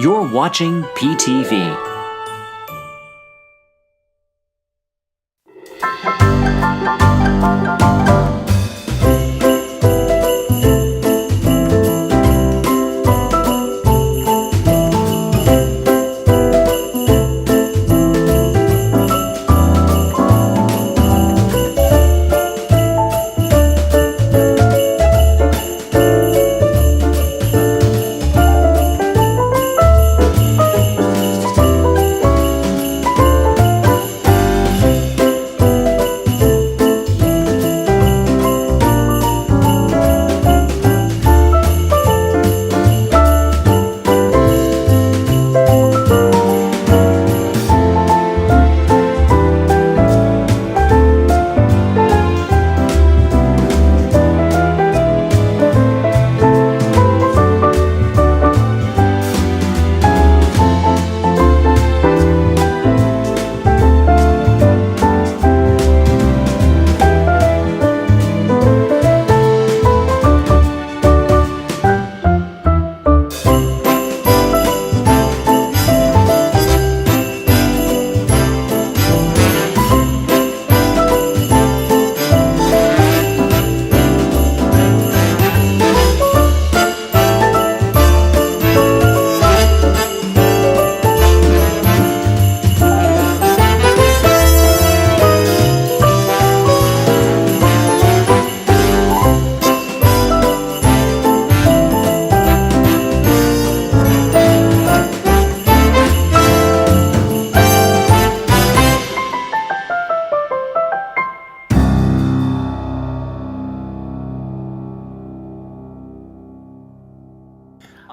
You're watching PTV.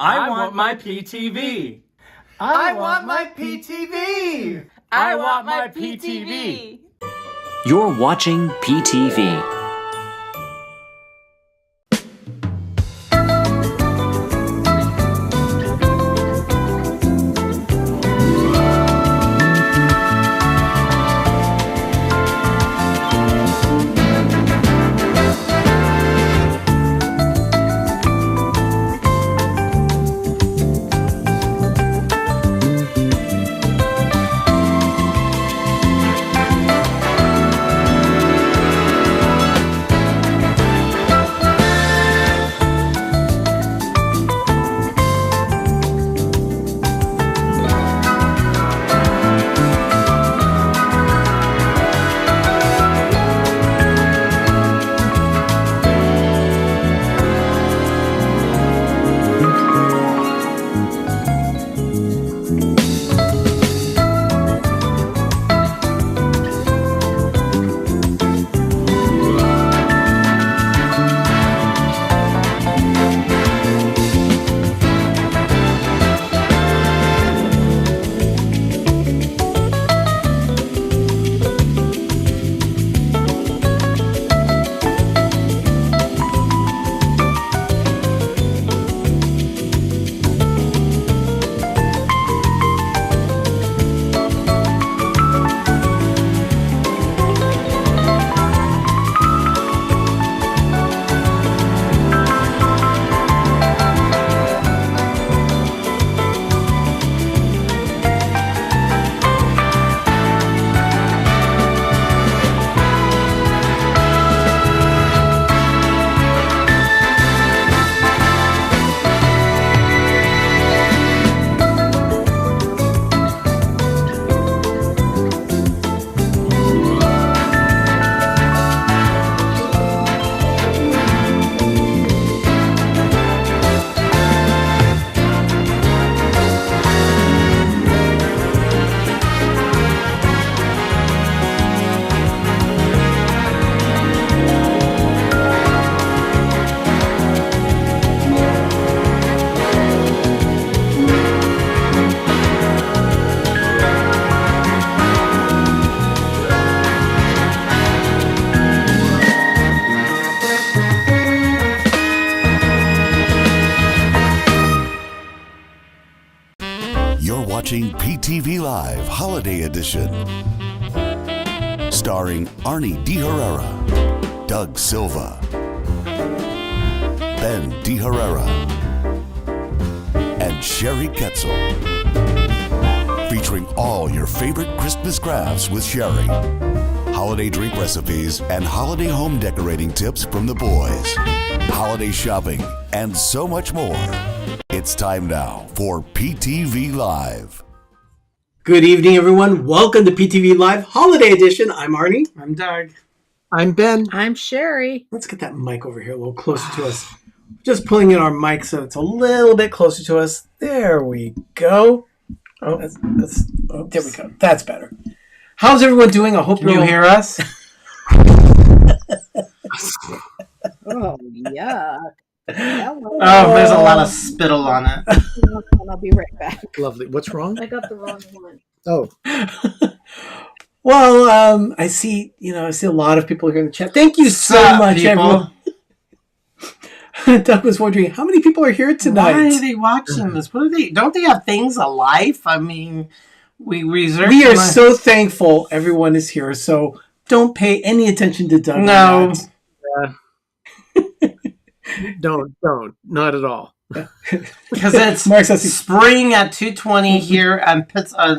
I want my PTV. I want my PTV. I want my PTV. You're watching PTV. You're watching PTV Live Holiday Edition. Starring Arnie De Herrera, Doug Silva, Ben De Herrera, and Sherry Ketzel. Featuring all your favorite Christmas crafts with Sherry. Holiday drink recipes and holiday home decorating tips from the boys. Holiday shopping and so much more. It's time now for PTV Live. Good evening, everyone. Welcome to PTV Live Holiday Edition. I'm Arnie. I'm Doug. I'm Ben. I'm Sherry. Let's get that mic over here a little closer to us. Just pulling in our mic so it's a little bit closer to us. There we go. Oh, there we go. That's better. How's everyone doing? I hope Can you hear us? Oh, yuck. Hello. Oh, there's a lot of spittle on it. I'll be right back. Lovely. What's wrong? I got the wrong one. Oh, Well, I see a lot of people here in the chat. Thank you so much, people. everyone. Doug was wondering how many people are here tonight. Why are they watching this? What are they? Don't they have things of life? I mean, we reserve. We are so thankful everyone is here. So don't pay any attention to Doug. No. don't. Not at all. Because it's Mark says spring at 2:20 here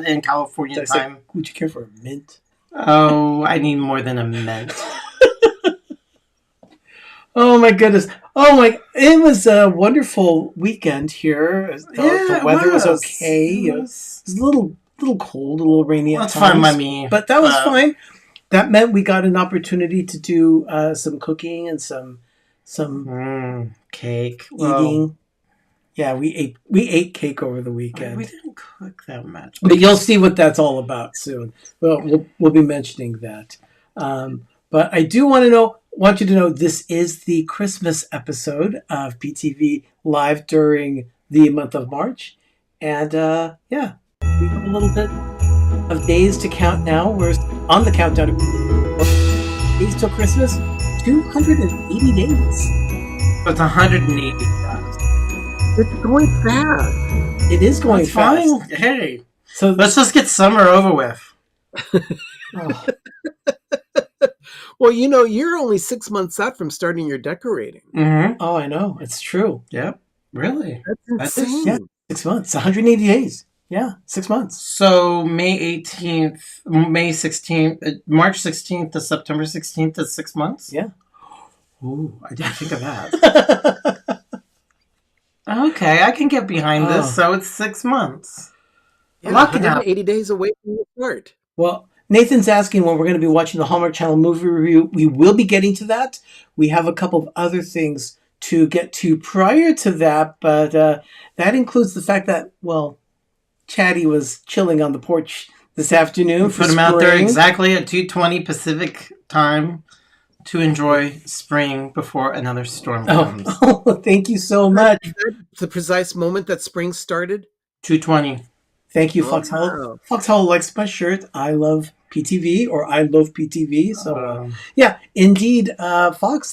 in California time. Would you care for a mint? Oh, I need more than a mint. Oh my goodness! It was a wonderful weekend here. The weather was okay. It was a little cold, a little rainy at That's times. fine by me. But that was fine. That meant we got an opportunity to do some cooking and some cake eating. Well, Yeah, we ate cake over the weekend. we didn't cook that much. But you'll see what that's all about soon. Well, we'll be mentioning that. But I do want you to know this is the Christmas episode of PTV Live during the month of March. And we have a little bit of days to count now. We're on the countdown of days till Christmas. 280 days. It's 180. It's going fast. It is going That's fast. fine. Hey, So let's just get summer over with. oh, Well, you're only 6 months out from starting your decorating. Mm-hmm. I know. It's true. Yep. Really? That's That's- insane. yeah. 6 months. 180 days. Yeah, 6 months. So May 18th, May 16th, March 16th to September 16th is 6 months? Yeah. Ooh, I didn't think of that. Okay, I can get behind Oh. this. So it's 6 months. Yeah, A lot can happen. 180 days away from your start. Well, Nathan's asking when we're going to be watching the Hallmark Channel movie review. We will be getting to that. We have a couple of other things to get to prior to that, but that includes the fact that, Chatty was chilling on the porch this afternoon. Put him out there exactly at 2:20 Pacific time to enjoy spring before another storm comes. Oh, thank you so much. The precise moment that spring started. 2:20. Thank you, Oh, Fox Hollow. wow. Fox Hollow likes my shirt. I love PTV, or I love PTV. So, Um, yeah, indeed, Fox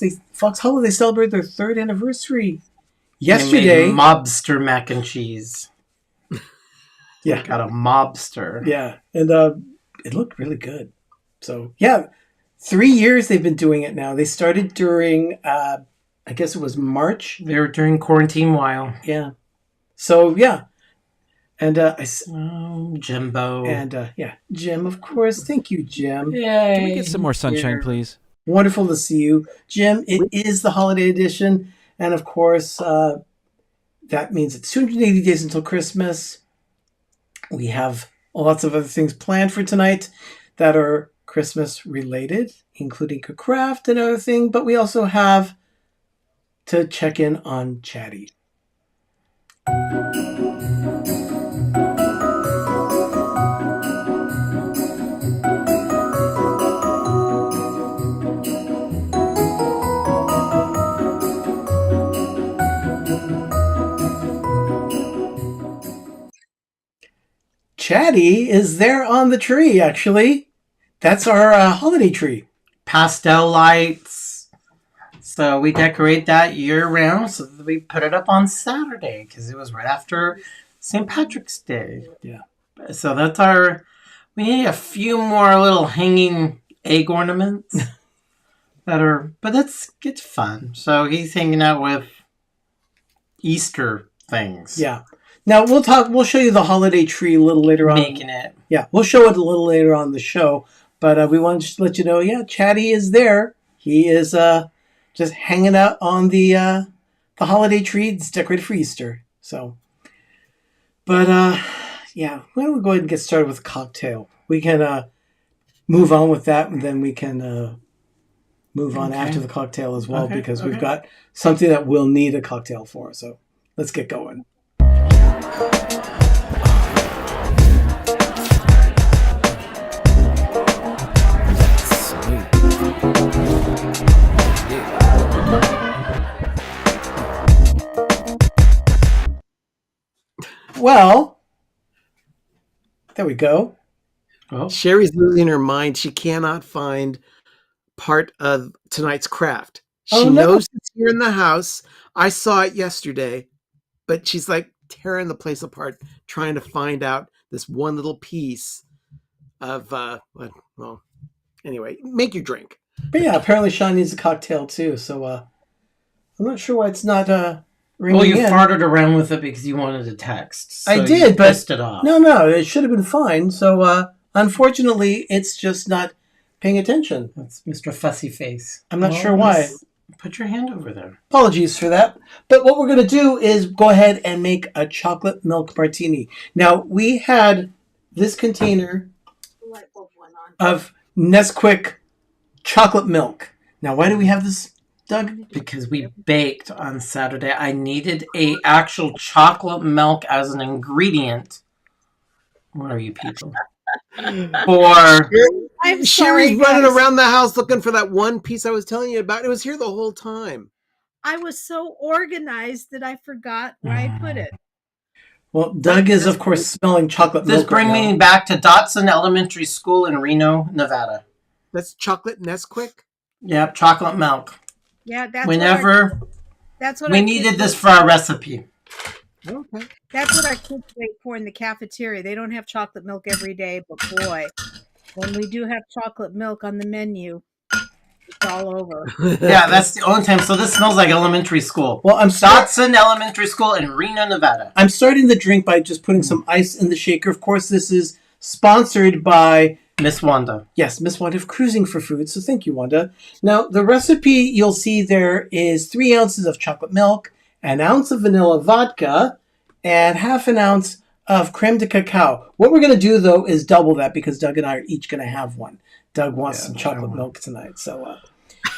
Hollow, they celebrate their 3rd anniversary yesterday. They made mobster mac and cheese. Yeah. Got a mobster. Yeah, and it looked really good. So, yeah, 3 years they've been doing it now. They started during, I guess it was March. They were during quarantine while. Yeah. So, yeah. And Jimbo. Jim, of course. Thank you, Jim. Yay. Can we get some more sunshine, please? Wonderful to see you. Jim, it is the holiday edition. And, of course, that means it's 280 days until Christmas. We have lots of other things planned for tonight that are Christmas related, including a craft and other thing. But we also have to check in on Chatty. Chatty is there on the tree, actually. That's our holiday tree. Pastel lights. So we decorate that year round. So that we put it up on Saturday because it was right after St. Patrick's Day. Yeah. So that's our. We need a few more little hanging egg ornaments that are, but it's fun. So he's hanging out with Easter things. Yeah. Now we'll show you the holiday tree a little later on. Making it. Yeah, we'll show it a little later on the show. But we want to let you know, yeah, Chatty is there. He is just hanging out on the holiday tree. It's decorated for Easter. So, but yeah, why don't we go ahead and get started with the cocktail? We can move on with that, and then we can move on after the cocktail as well, because we've got something that we'll need a cocktail for. So let's get going. Well, there we go. Well, Sherry's losing her mind. She cannot find part of tonight's craft. She knows it's here in the house. I saw it yesterday, but she's like tearing the place apart, trying to find out this one little piece of, well, anyway, make your drink. But yeah, apparently Sean needs a cocktail too. So I'm not sure why it's not ringing well, you in. farted around with it because you wanted a text. So I did, you but pissed it off. no, it should have been fine. So unfortunately, it's just not paying attention. That's Mr. Fussy Face. I'm not sure why. Put your hand over there. Apologies for that. But what we're going to do is go ahead and make a chocolate milk martini. Now, we had this container of Nesquik chocolate milk. Now, why do we have this, Doug? Because we baked on Saturday. I needed a actual chocolate milk as an ingredient. What are you people? For I'm Sherry's sorry, running guys. around the house looking for that one piece I was telling you about. It was here the whole time. I was so organized that I forgot where I put it. Well, Doug is, of course, smelling chocolate milk. this bring me back to Dotson Elementary School in Reno, Nevada. That's chocolate Nesquik? Yep, chocolate milk. Yeah, that's Whenever that's what we our needed kids this wait for our recipe. Okay. That's what our kids wait for in the cafeteria. They don't have chocolate milk every day, but boy, when we do have chocolate milk on the menu, it's all over. Yeah, that's the only time. So this smells like elementary school. Well, Dotson Elementary School in Reno, Nevada. I'm starting the drink by just putting some ice in the shaker. Of course, this is sponsored by Miss Wanda. Yes, Miss Wanda of Cruising for Food. So thank you, Wanda. Now, the recipe you'll see there is 3 ounces of chocolate milk, an ounce of vanilla vodka, and half an ounce of creme de cacao. What we're going to do, though, is double that because Doug and I are each going to have one. Doug wants some chocolate milk tonight. So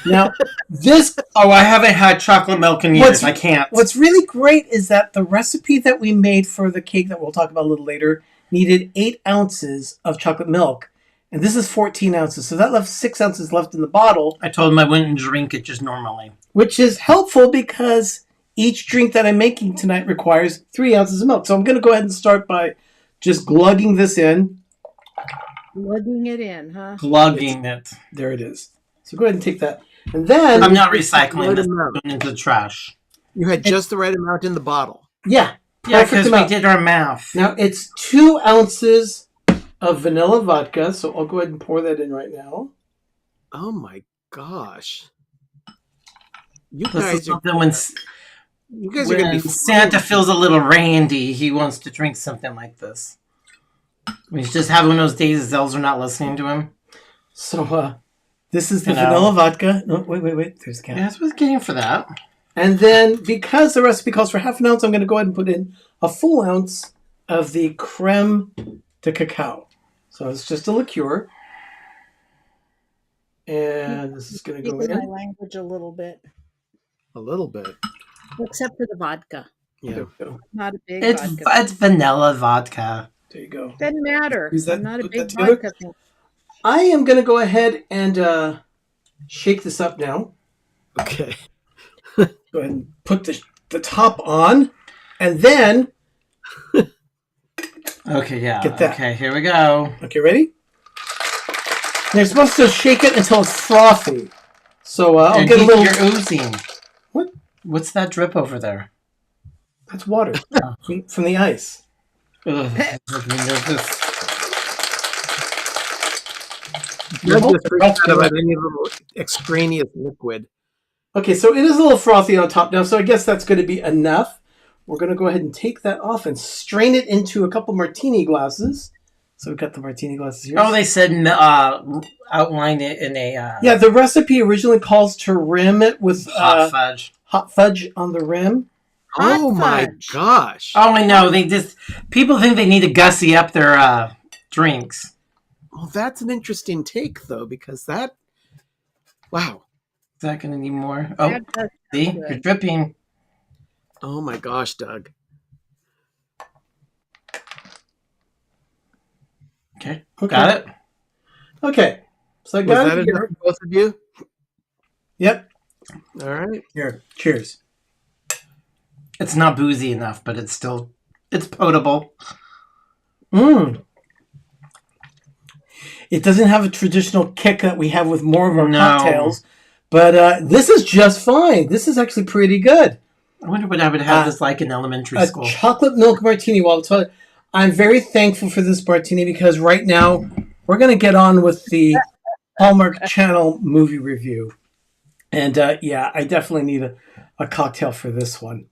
now, this... Oh, I haven't had chocolate milk in years. I can't. What's really great is that the recipe that we made for the cake that we'll talk about a little later needed 8 ounces of chocolate milk. And this is 14 ounces. So that left 6 ounces left in the bottle. I told him I wouldn't drink it just normally. Which is helpful because each drink that I'm making tonight requires 3 ounces of milk. So I'm going to go ahead and start by just glugging this in. Lugging it in, huh? Glugging it. There it is. So go ahead and take that. And then... I'm not recycling this amount. into the trash. You had just the right amount in the bottle. Yeah. Yeah, perfect because we amount. did our math. Now it's 2 ounces of vanilla vodka. So I'll go ahead and pour that in right now. Oh my gosh. You This is guys are something when going to be Santa feels a little randy, he wants to drink something like this. He's just having those days his elves are not listening to him. So this is the vanilla vodka. No, wait. There's the can. Yeah, that's what I was getting for that. And then because the recipe calls for half an ounce, I'm going to go ahead and put in a full ounce of the creme de cacao. So it's just a liqueur. And this is going to go Speaking my in. language a little bit, a little bit. except for the vodka. Yeah. There we go. Not a big It's vodka. vanilla vodka. There you go. Doesn't matter. Use that- I'm not a put big that together? vodka fan. I am going to go ahead and shake this up now. Okay. Go ahead and put the top on. And then... Okay, yeah. Get that. Okay, here we go. Okay, ready? And you're supposed to shake it until it's frothy. So I'll get a little... You're oozing. What? What's that drip over there? That's water from the ice. Ugh. There's this. You're just freaking out about any little extraneous liquid. Okay, so it is a little frothy on top now, so I guess that's going to be enough. we're going to go ahead and take that off and strain it into a couple martini glasses. So we've got the martini glasses here. Oh, they said outline it in a... Yeah, the recipe originally calls to rim it with hot fudge. Hot fudge on the rim. Oh my gosh. Oh, I know. People think they need to gussy up their drinks. Well, that's an interesting take, though, because that... Wow. Is that going to need more? Oh, see? You're dripping. Oh my gosh, Doug. Okay. Got it? Okay. So I Was got that it enough here. for both of you? Yep. All right. Here. Cheers. It's not boozy enough, but it's potable. Mmm. It doesn't have a traditional kick that we have with more of our cocktails, but this is just fine. This is actually pretty good. I wonder what I would have this like in elementary school. A chocolate milk martini. Well, I'm very thankful for this martini because right now we're going to get on with the Hallmark Channel movie review. And yeah, I definitely need a cocktail for this one.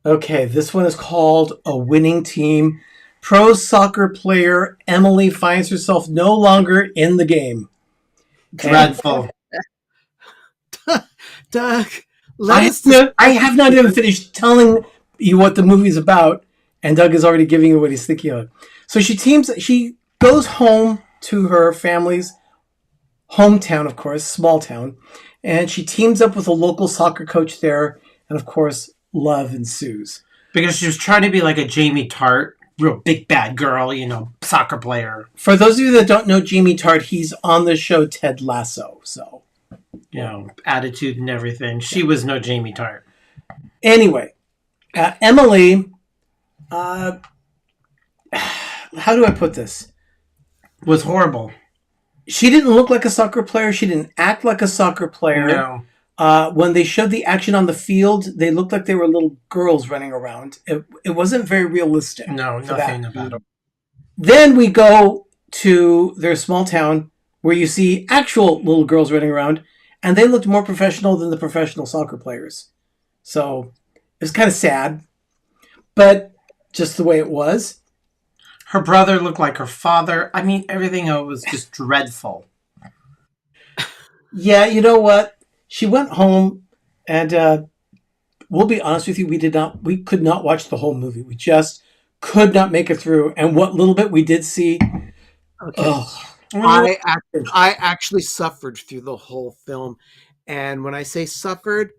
Okay, this one is called A Winning Team. Pro soccer player Emily finds herself no longer in the game. Dreadful. Doug, I have not even finished telling you what the movie's about, and Doug is already giving you what he's thinking of. So she goes home to her family's hometown, of course, small town, and she teams up with a local soccer coach there, and of course, love ensues. Because she was trying to be like a Jamie Tart, real big bad girl, soccer player. For those of you that don't know Jamie Tart, he's on the show Ted Lasso, so... attitude and everything. She was no Jamie Tart. Anyway, Emily, how do I put this? Was horrible. She didn't look like a soccer player. She didn't act like a soccer player. No. When they showed the action on the field, they looked like they were little girls running around. It wasn't very realistic. No, nothing about it. Then we go to their small town where you see actual little girls running around, and they looked more professional than the professional soccer players. So it was kind of sad, but just the way it was. Her brother looked like her father. I mean, everything was just dreadful. Yeah, you know what? She went home, and we'll be honest with you, we could not watch the whole movie. We just could not make it through. And what little bit we did see, I actually suffered through the whole film. And when I say suffered,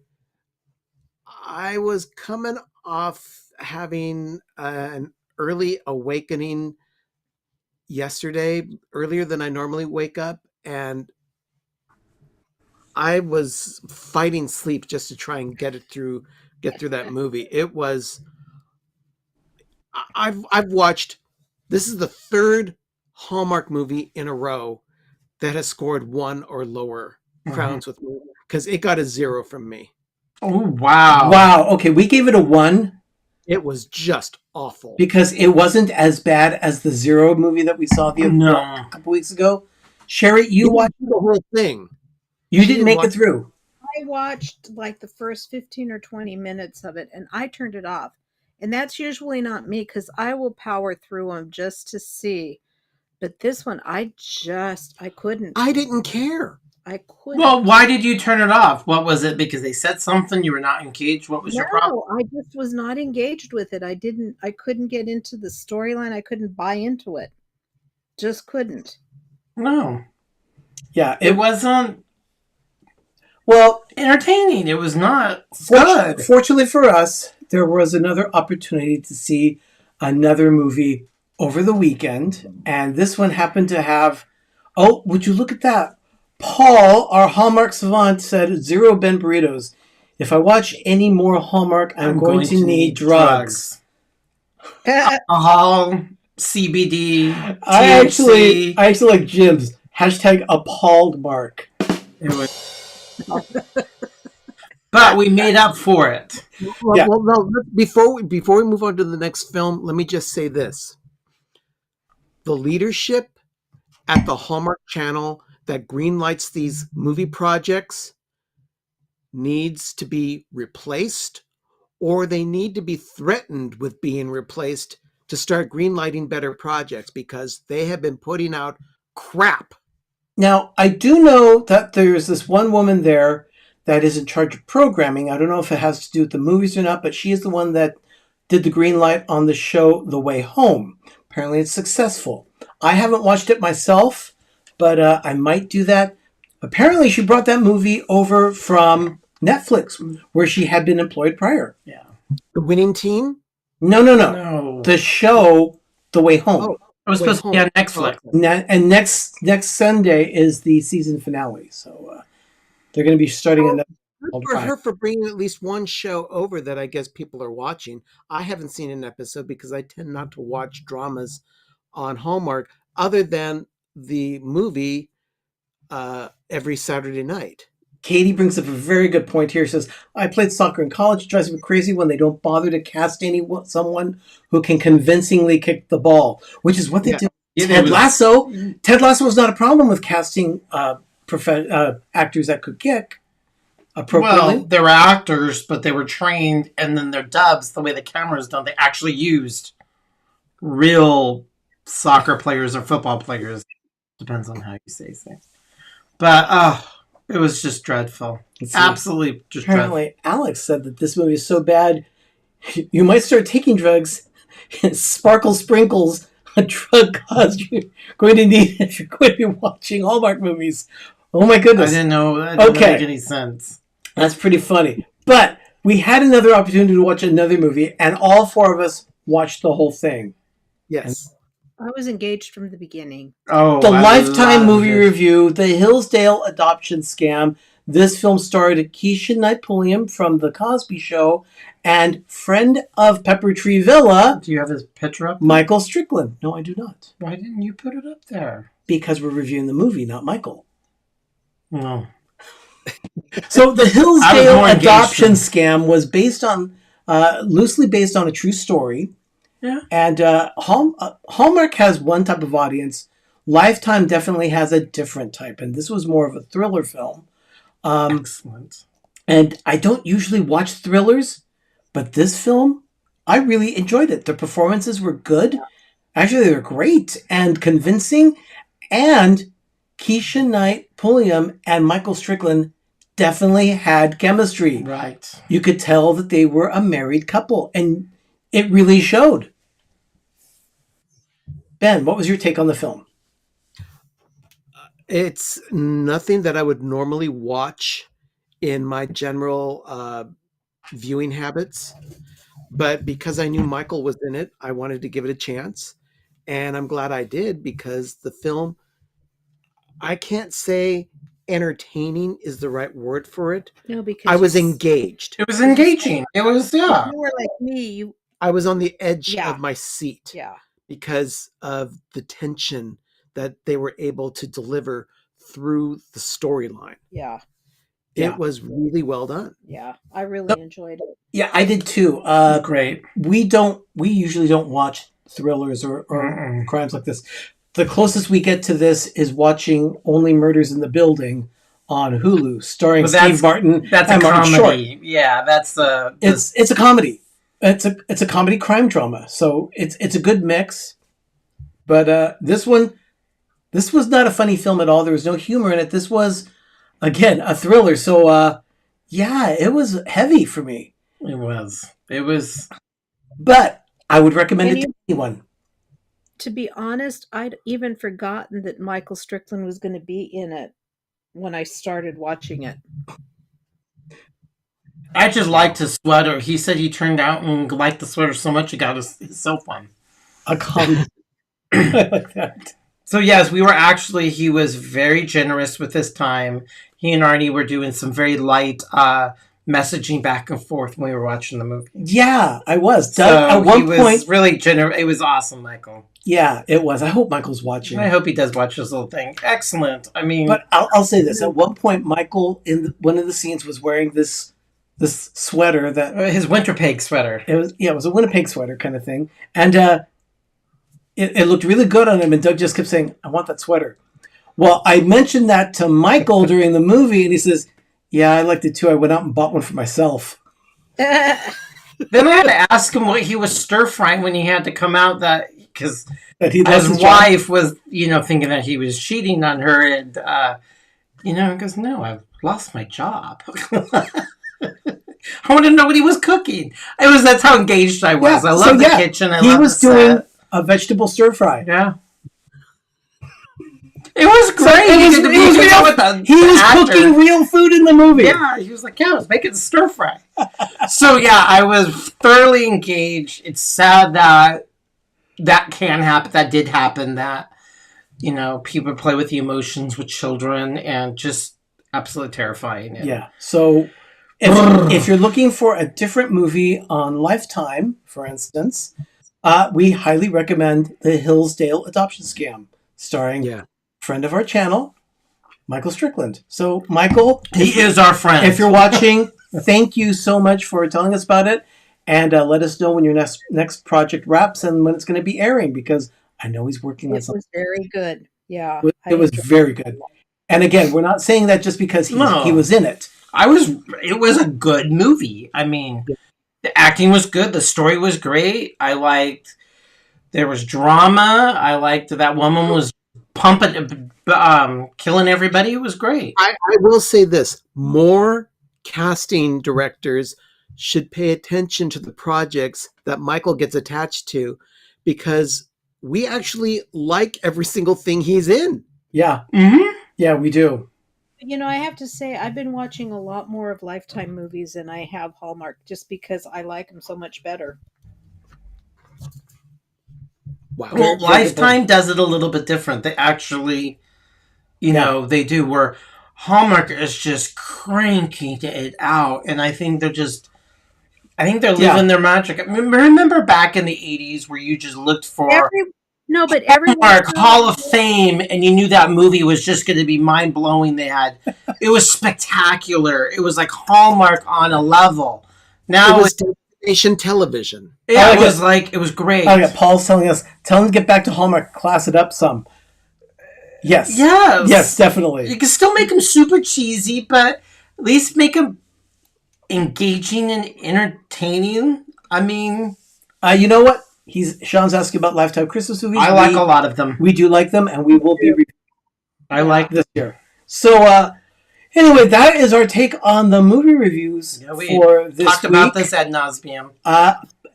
I was coming off having an early awakening yesterday, earlier than I normally wake up. And I was fighting sleep just to try and get through that movie. It was, I've watched, this is the third Hallmark movie in a row that has scored 1 or lower crowns with me, because it got a 0 from me. Oh, wow. Wow. Okay, we gave it a 1. It was just awful. Because it wasn't as bad as the 0 movie that we saw a couple weeks ago. Sherry, you watched the whole thing. You didn't make it through. I watched like the first 15 or 20 minutes of it, and I turned it off. And that's usually not me, because I will power through them just to see. But this one, I couldn't. I didn't care. I couldn't. Well, why did you turn it off? What was it? Because they said something? You were not engaged? What was your problem? No, I just was not engaged with it. I couldn't get into the storyline. I couldn't buy into it. Just couldn't. No. Yeah. It wasn't entertaining. It was not good. Fortunately for us, there was another opportunity to see another movie over the weekend, and this one happened to have, would you look at that? Paul, our Hallmark savant, said 0 Ben burritos. If I watch any more Hallmark, I'm going to need drugs. Alcohol, CBD, THC. I actually like Jim's. # appalled Mark. It was... But we made up for it. Well, Yeah. well, no. Before we move on to the next film, let me just say this: the leadership at the Hallmark Channel that greenlights these movie projects needs to be replaced, or they need to be threatened with being replaced to start greenlighting better projects, because they have been putting out crap. Now, I do know that there's this one woman there that is in charge of programming. I don't know if it has to do with the movies or not, but she is the one that did the green light on the show The Way Home. Apparently it's successful. I haven't watched it myself, but I might do that. Apparently she brought that movie over from Netflix, where she had been employed prior. Yeah. The Winning Team? No. No. The show The Way Home. It was supposed to be on Netflix. And next Sunday is the season finale. So they're going to be starting another. Good for her for bringing at least one show over that I guess people are watching. I haven't seen an episode because I tend not to watch dramas on Hallmark other than the movie every Saturday night. Katie brings up a very good point here. She says, I played soccer in college. It drives me crazy when they don't bother to cast someone who can convincingly kick the ball, which is what they did. Ted Lasso. Ted Lasso was not a problem with casting actors that could kick appropriately. Well, they were actors, but they were trained, and then their dubs, the way the camera's done, they actually used real soccer players or football players. Depends on how you say things. But, it was just dreadful. Absolutely just Apparently, dreadful. Alex said that this movie is so bad, you might start taking drugs. Sparkle Sprinkles, a drug cause you're going to need if you're going to be watching Hallmark movies. Oh my goodness. I didn't know. That didn't make any sense. That's pretty funny. But we had another opportunity to watch another movie, and all four of us watched the whole thing. Yes. I was engaged from the beginning. Oh, The Lifetime movie review, The Hillsdale Adoption Scam. This film starred Keisha Knight Pulliam from The Cosby Show and friend of Pepper Tree Villa. Do you have his picture up? Michael Strickland. No, I do not. Why didn't you put it up there? Because we're reviewing the movie, not Michael. No. So The Hillsdale more engaged Adoption than- Scam was based on, loosely based on a true story. Yeah. And Hallmark has one type of audience. Lifetime definitely has a different type. And this was more of a thriller film. Excellent. And I don't usually watch thrillers, but this film, I really enjoyed it. The performances were good. Actually, they were great and convincing. And Keisha Knight Pulliam and Michael Strickland definitely had chemistry. Right. You could tell that they were a married couple, and it really showed. Ben, what was your take on the film? It's nothing that I would normally watch in my general viewing habits. But because I knew Michael was in it, I wanted to give it a chance. And I'm glad I did, because the film, I can't say entertaining is the right word for it. No, because I was engaged. It was engaging. It was, yeah. You were like me. I was on the edge Yeah. of my seat Yeah. because of the tension that they were able to deliver through the storyline. Yeah. Yeah. It was really well done. Yeah. I really enjoyed it. Yeah, I did too. Great. We usually don't watch thrillers or crimes like this. The closest we get to this is watching Only Murders in the Building on Hulu, starring But that's- Steve Martin That's a and Martin Short. comedy. Yeah, that's the. It's a comedy. It's a comedy crime drama. So it's a good mix. But this was not a funny film at all. There was no humor in it. This was, again, a thriller. So yeah, it was heavy for me. It was. It was. But I would recommend And it to anyone. To be honest, I'd even forgotten that Michael Strickland was going to be in it when I started watching it. I just liked his sweater. He said he turned out and liked the sweater so much he got his cell phone. A comedy. I like that. So yes, he was very generous with his time. He and Arnie were doing some very light messaging back and forth when we were watching the movie. Yeah, I was. So At one he was point, really generous. It was awesome, Michael. yeah, it was. I hope Michael's watching. I hope he does watch this little thing. Excellent. I mean, But I'll say this. At one point, Michael, in one of the scenes, was wearing this this sweater that His Winterpeg sweater. it was a Winnipeg sweater kind of thing, and it looked really good on him. And Doug just kept saying, "I want that sweater." Well, I mentioned that to Michael during the movie, and he says, "Yeah, I liked it too. I went out and bought one for myself." Then I had to ask him what he was stir frying when he had to come out because That he loves his his job. wife was, thinking that he was cheating on her, and he goes, "No, I've lost my job." I want to know what he was cooking. That's how engaged I was. I love the kitchen. He was doing a vegetable stir fry. Yeah. It was great. He was cooking real food in the movie. Yeah, he was like, I was making stir fry. So yeah, I was thoroughly engaged. It's sad that can happen. That did happen. That people play with the emotions with children, and just absolutely terrifying. Yeah. So if you're looking for a different movie on Lifetime, for instance, we highly recommend The Hillsdale Adoption Scam, starring friend of our channel, Michael Strickland. So, Michael, he is our friend. If you're watching, thank you so much for telling us about it, and let us know when your next project wraps and when it's going to be airing, because I know he's working on something. It was very good. Yeah, it was very good. And again, we're not saying that just because he was in it. It was a good movie. I mean, the acting was good. The story was great. There was drama. I liked that woman was pumping, killing everybody. It was great. I will say this. More casting directors should pay attention to the projects that Michael gets attached to, because we actually like every single thing he's in. Yeah. Mm-hmm. Yeah, we do. I have to say, I've been watching a lot more of Lifetime movies than I have Hallmark, just because I like them so much better. Wow. Well, Lifetime does it a little bit different. They actually, they do, where Hallmark is just cranking it out. And I think they're living their magic. I mean, remember back in the 80s where you just looked for Hallmark Hall of Fame, and you knew that movie was just going to be mind-blowing. It was spectacular. It was like Hallmark on a level. Now it was destination television. Yeah, it was great. Oh yeah, Paul's telling us, tell him to get back to Hallmark, class it up some. Yes. Yes, definitely. You can still make them super cheesy, but at least make them engaging and entertaining. I mean, you know what? Sean's asking about Lifetime Christmas movies. I like a lot of them. We do like them, and we will be reviewing. I like this year. So, anyway, that is our take on the movie reviews for this week. Talked about this ad nauseum.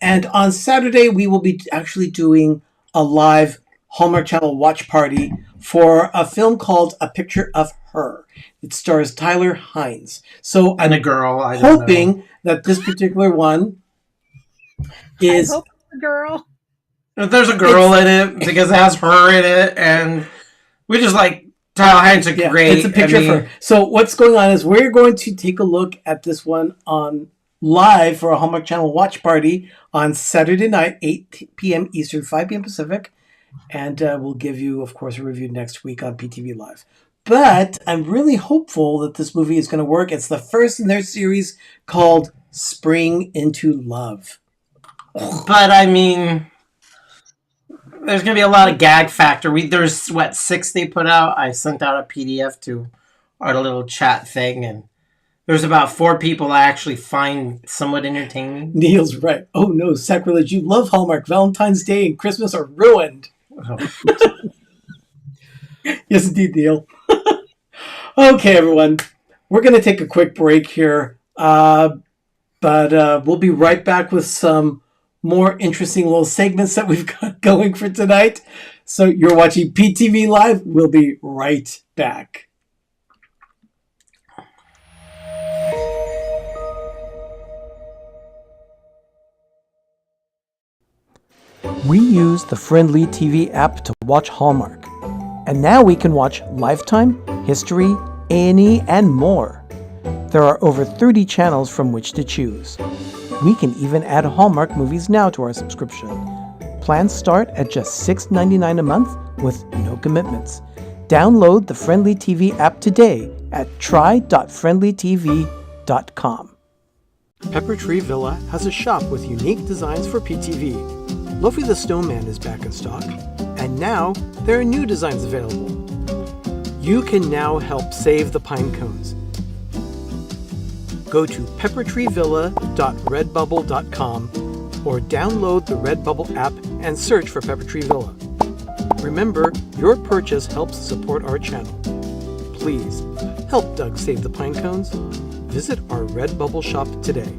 And on Saturday, we will be actually doing a live Hallmark Channel watch party for a film called A Picture of Her. It stars Tyler Hines. So and a girl. I'm hoping that this particular one is a girl. There's a girl in it because it has her in it, and we just like Tyler Hines. Great. It's a picture of her. So what's going on is we're going to take a look at this one on live for a Hallmark Channel watch party on Saturday night, 8 p.m. Eastern, 5 p.m. Pacific. And we'll give you, of course, a review next week on PTV Live. But I'm really hopeful that this movie is going to work. It's the first in their series called Spring into Love. But, I mean, there's going to be a lot of gag factor. There's, 6 they put out? I sent out a PDF to our little chat thing, and there's about 4 people I actually find somewhat entertaining. Neil's right. Oh, no, sacrilege. You love Hallmark. Valentine's Day and Christmas are ruined. Oh. Yes, indeed, Neil. Okay, everyone. We're going to take a quick break here. But we'll be right back with some more interesting little segments that we've got going for tonight. So you're watching PTV Live. We'll be right back. We use the Friendly TV app to watch Hallmark. And now we can watch Lifetime, History, A&E, and more. There are over 30 channels from which to choose. We can even add Hallmark movies now to our subscription. Plans start at just $6.99 a month with no commitments. Download the Friendly TV app today at try.friendlytv.com. Pepper Tree Villa has a shop with unique designs for PTV. Luffy the Snowman is back in stock, and now there are new designs available. You can now help save the pine cones. Go to peppertreevilla.redbubble.com or download the Redbubble app and search for Pepper Tree Villa. Remember, your purchase helps support our channel. Please, help Doug save the pine cones. Visit our Redbubble shop today.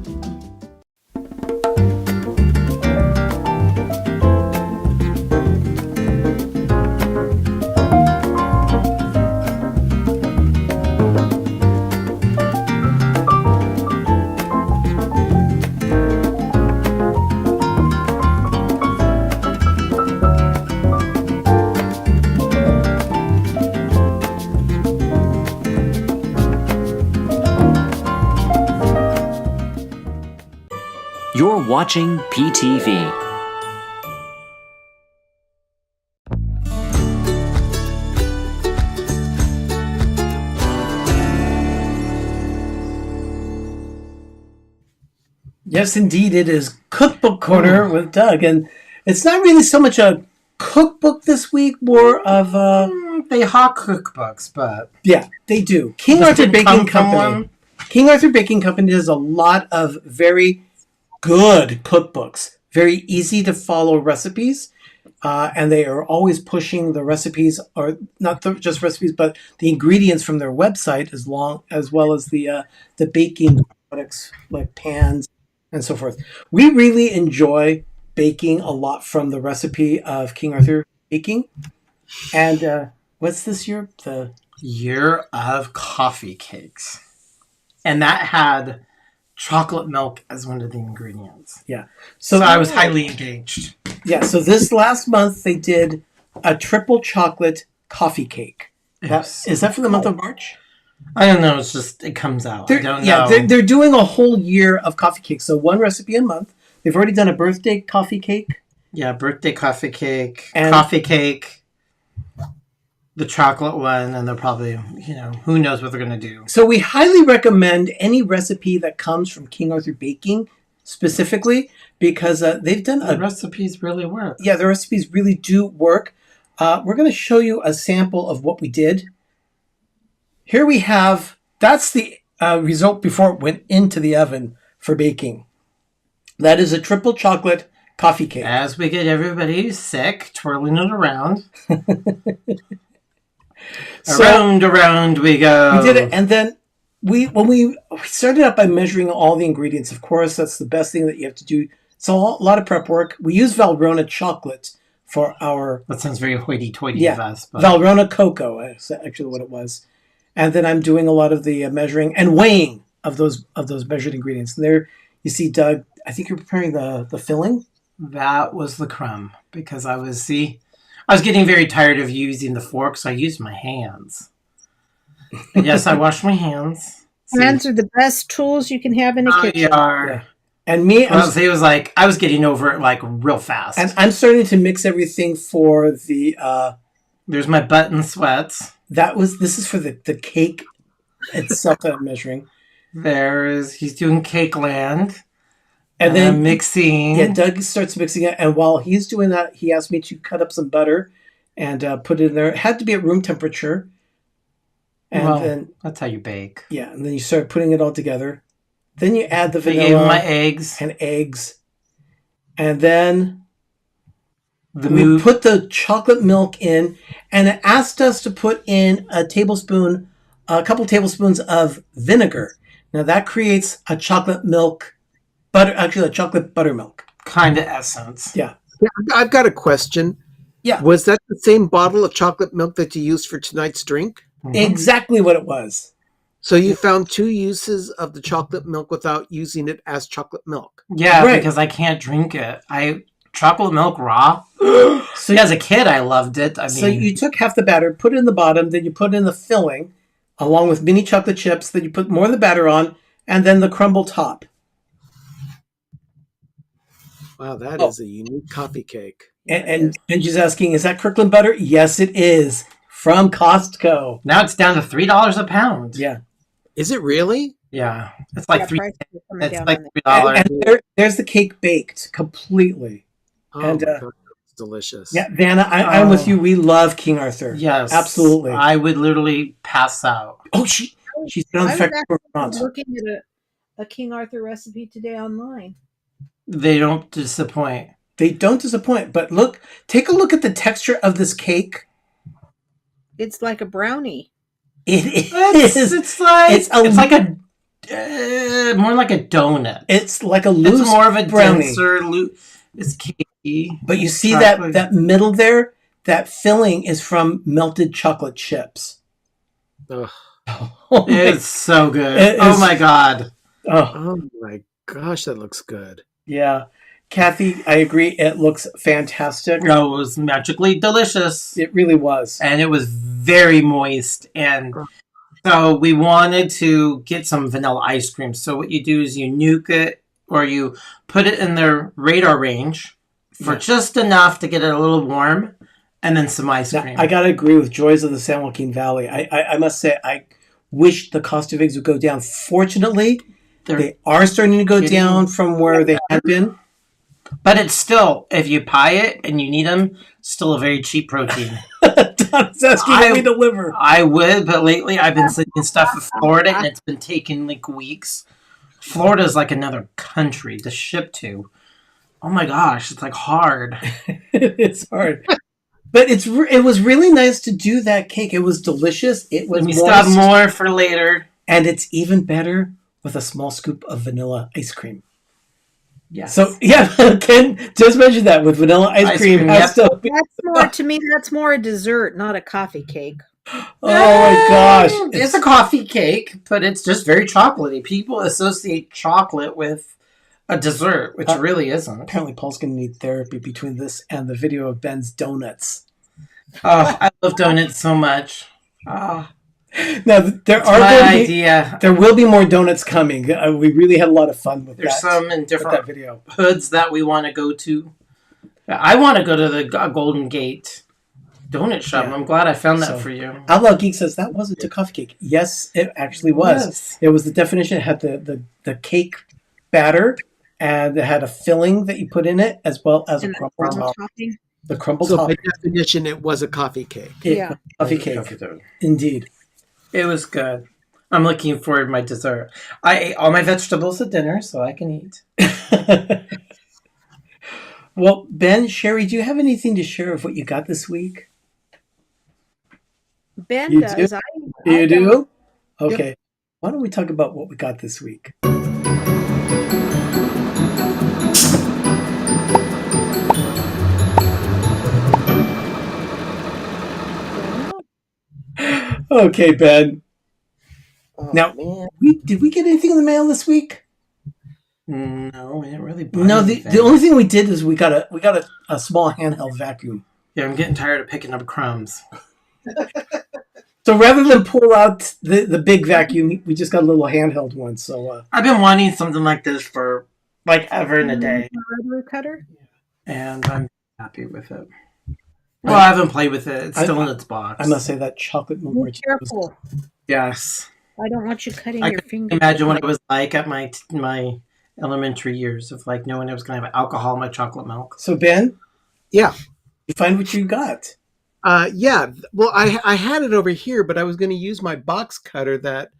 You're watching PTV. Yes, indeed, it is Cookbook Corner with Doug, and it's not really so much a cookbook this week, more of a... They hawk cookbooks, but Yeah, they do. King This Arthur didn't come Baking from Company. one? King Arthur Baking Company does a lot of very good cookbooks, very easy to follow recipes, and they are always pushing the recipes, or not just recipes, but the ingredients from their website, as well as the baking products like pans and so forth. We really enjoy baking a lot from the recipe of King Arthur Baking, and what's this year? The Year of Coffee Cakes. And that had chocolate milk as one of the ingredients. yeah. So I was highly engaged. Yeah, so this last month they did a triple chocolate coffee cake. Is that for the month of March? I don't know. It's just, it comes out. I don't know. They're doing a whole year of coffee cakes. So one recipe a month. They've already done a birthday coffee cake. Yeah, birthday coffee cake, And- coffee cake, the chocolate one, and they'll probably, who knows what they're going to do. So we highly recommend any recipe that comes from King Arthur Baking specifically, because they've done The recipes really work. Yeah, the recipes really do work. We're going to show you a sample of what we did. Here we have, that's the result before it went into the oven for baking. That is a triple chocolate coffee cake. As we get everybody sick, twirling it around. Around we go. We did it, and then when we started out by measuring all the ingredients. Of course, that's the best thing that you have to do. It's a lot of prep work. We use Valrhona chocolate for our That sounds very hoity-toity of us. But Valrhona cocoa. Is actually what it was. And then I'm doing a lot of the measuring and weighing of those measured ingredients. And there you see, Doug. I think you're preparing the filling. that was the crumb, because I was getting very tired of using the fork, so I used my hands. And yes, I washed my hands. Hands are the best tools you can have in a Oh, kitchen. you are. Yeah. And me, Well, it was like I was getting over it like real fast. and I'm starting to mix everything for the. There's my button sweats. This is for the cake itself that I'm measuring. He's doing Cake Land. And then I'm mixing. Yeah, Doug starts mixing it, and while he's doing that, he asked me to cut up some butter and put it in there. It had to be at room temperature. And then that's how you bake. yeah, and then you start putting it all together. Then you add the I gave vanilla him my eggs. and eggs, and then The we move. put the chocolate milk in, and it asked us to put in a couple tablespoons of vinegar. Now that creates a chocolate milk butter, actually a chocolate buttermilk. Kind of essence. Yeah. Yeah, I've got a question. Yeah. Was that the same bottle of chocolate milk that you used for tonight's drink? Mhm. Exactly what it was. So you found 2 uses of the chocolate milk without using it as chocolate milk. Yeah, Right. because I can't drink it. Chocolate milk raw. So As a kid, I loved it. So you took half the batter, put it in the bottom, then you put in the filling, along with mini chocolate chips, then you put more of the batter on, and then the crumble top. Wow, that is a unique coffee cake. And Benji's asking, is that Kirkland butter? Yes, it is. From Costco. Now it's down to $3 a pound. Yeah. Is it really? Yeah, it's like three. prices are coming It's down like on $3. And there's the cake baked completely. Oh And, my god, it's delicious. Yeah, Vanna, I'm with Oh. you. We love King Arthur. Yes, Absolutely. I would literally pass out. Oh, she's on the I was factory actually restaurant. looking at a King Arthur recipe today online. They don't disappoint. They don't disappoint. But look, take a look at the texture of this cake. It's like a brownie. It It's is. like It's more like a donut. It's like a loose It's more of a brownie. denser. It's cakey. But you see Chocolate. that middle there? That filling is from melted chocolate chips. Ugh. Oh, my- It's so good. It Oh is- my god. oh, Oh my gosh, that looks good. yeah. Kathy, I agree. It looks fantastic. No, it was magically delicious. It really was. And it was very moist. And so we wanted to get some vanilla ice cream. So what you do is you nuke it or you put it in the radar range for just enough to get it a little warm and then some ice Now, cream. I got to agree with Joys of the San Joaquin Valley. I must say, I wish the cost of eggs would go down. Fortunately, they are starting to go down from where they had been. But it's still, if you pie it and you need them, still a very cheap protein. Don's asking if we deliver. I would, but lately I've been sending stuff to Florida and it's been taking like weeks. Florida's like another country to ship to. Oh my gosh, it's like hard. It's hard. But it was really nice to do that cake. It was delicious. It was And we still have moist. more for later. And it's even better with a small scoop of vanilla ice cream. Yes. So, yeah, Ken just mentioned that with vanilla ice cream. cream, has yep. to be- That's more to me. That's more a dessert, not a coffee cake. Oh my gosh. It's a coffee cake, but it's just very chocolatey. People associate chocolate with a dessert, which really isn't. Apparently, Paul's going to need therapy between this and the video of Ben's donuts. Oh, I love donuts so much. Oh, Now, there will be more donuts coming. We really had a lot of fun with There's that. some in with different that video. hoods that we want to go to. I want to go to the Golden Gate donut shop. Yeah. I'm glad I found that So, for you. Outlaw Geek says that wasn't a coffee cake. Yes, it actually was. Yes. It was the definition. It had the cake batter, and it had a filling that you put in it, as well as a And the crumble caramel top. topping. The crumble So top. by definition, it was a coffee cake. Yeah. Coffee cake. Indeed. It was good. I'm looking forward to my dessert. I ate all my vegetables at dinner, so I can eat. Well, Ben, Sherry, do you have anything to share of what you got this week? Ben You does. do? I You don't. do? Okay. Why don't we talk about what we got this week? Okay, Ben. Oh, Now, man. did we get anything in the mail this week? No, I didn't really buy No, anything. the only thing we did is we got a small handheld vacuum. Yeah, I'm getting tired of picking up crumbs. So rather than pull out the big vacuum, we just got a little handheld one. So I've been wanting something like this for like ever in a day, Rotary cutter. and I'm happy with it. Well, I haven't played with it. It's still in its box. I must say that chocolate milk Be Martini was- careful. Yes. I don't want you cutting I your can finger. imagine what it was like at my elementary years of like knowing I was going to have alcohol in my chocolate milk. So Ben, Yeah. you find what you got. Yeah. Well, I had it over here, but I was going to use my box cutter that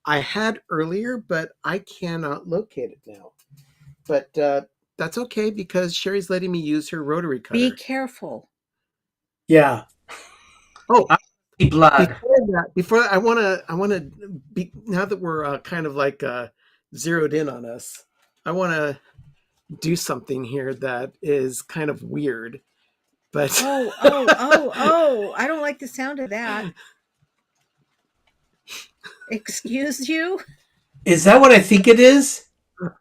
I had earlier, but I cannot locate it now. But that's okay because Sherry's letting me use her rotary cutter. Be careful. Yeah. Oh, Blood. before I want to be now that we're kind of like zeroed in on us. I want to do something here that is kind of weird, but Oh! I don't like the sound of that. Excuse you? Is that what I think it is?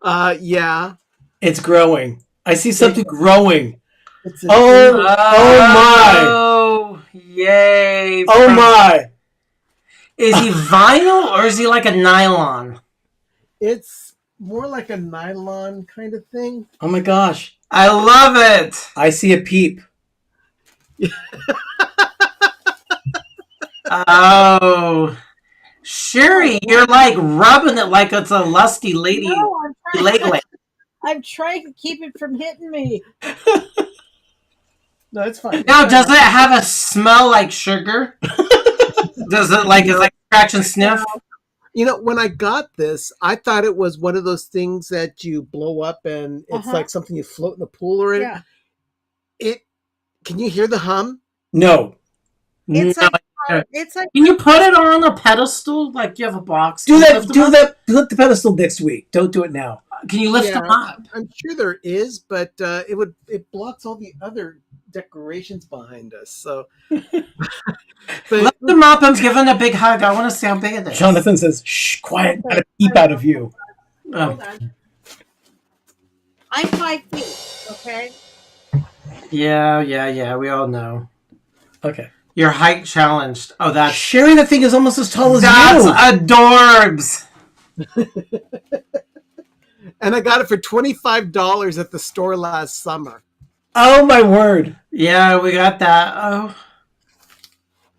yeah. It's growing. I see something growing. It's a- Oh my! Oh, yay. Oh my! Is he vinyl or is he like a nylon? It's more like a nylon kind of thing. Oh my gosh! I love it. I see a peep. Oh. Sherry, you're like rubbing it like it's a lusty lady. No, Leg. I'm trying to keep it from hitting me. No, it's fine. Now, does it have a smell like sugar? Does it like it's like scratch and sniff? You know, when I got this, I thought it was one of those things that you blow up and it's like something you float in a pool or Yeah. Can you hear the hum? No. It's No. like it's like Can you put it on a pedestal like you have a box? Do Can you that. lift Do them up? that. Put the pedestal next week. Don't do it now. Can you lift Yeah. them up? I'm sure there is, but it blocks all the other decorations behind us. So, but Lift them up and give it a big hug. I want to see how big it is. Jonathan says, "Shh, quiet. Got a peep out of you." Oh. hold on. I'm 5 feet, okay? Yeah. We all know. Okay. You're height challenged. Oh, that's Sherry, that thing is almost as tall as that's you. adorbs. and I got it for $25 at the store last summer. Oh my word! Yeah, we got that. Oh,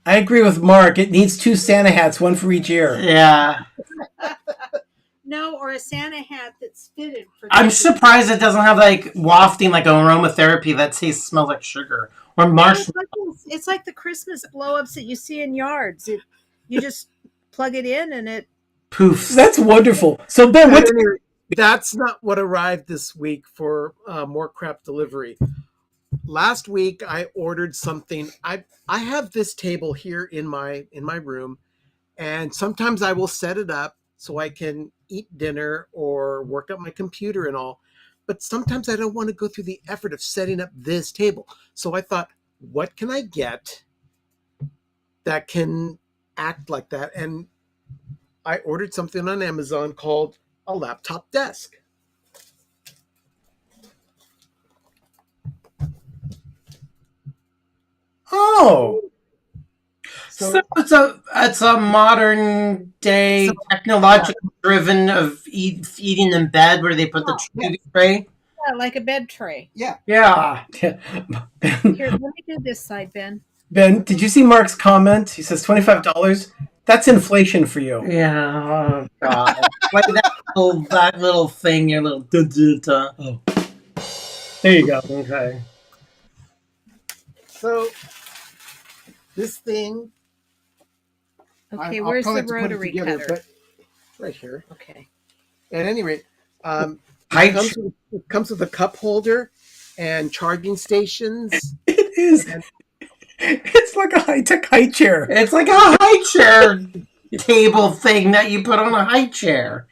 I agree with Mark. It needs 2 Santa hats, one for each ear. yeah. No, or a Santa hat that's fitted for I'm surprised it doesn't have like wafting, like aromatherapy that smells like sugar or marshmallow. It's like the Christmas blow-ups that you see in yards. You just plug it in and it Poofs. That's wonderful. So Ben, But what's anyway, that's not what arrived this week for more crap delivery. Last week I ordered something. I have this table here in my room, and sometimes I will set it up so I can eat dinner or work up my computer and all. But sometimes I don't want to go through the effort of setting up this table. So I thought, what can I get that can act like that? And I ordered something on Amazon called a laptop desk. oh So it's a modern day technological driven of eating in bed where they put the TV tray. like a bed tray. Yeah. Here, let me do this side, Ben. Ben, did you see Mark's comment? He says $25. That's inflation for you. Yeah. Oh God. Like that little thing, your little da-da-da. Oh, there you go. Okay. So this thing, Okay, I'll where's probably the have to put it rotary together, cutter? but right here. Okay. At any rate, Height. it comes with a cup holder and charging stations. It is. It's like a high-tech high chair. It's like a high chair table thing that you put on a high chair.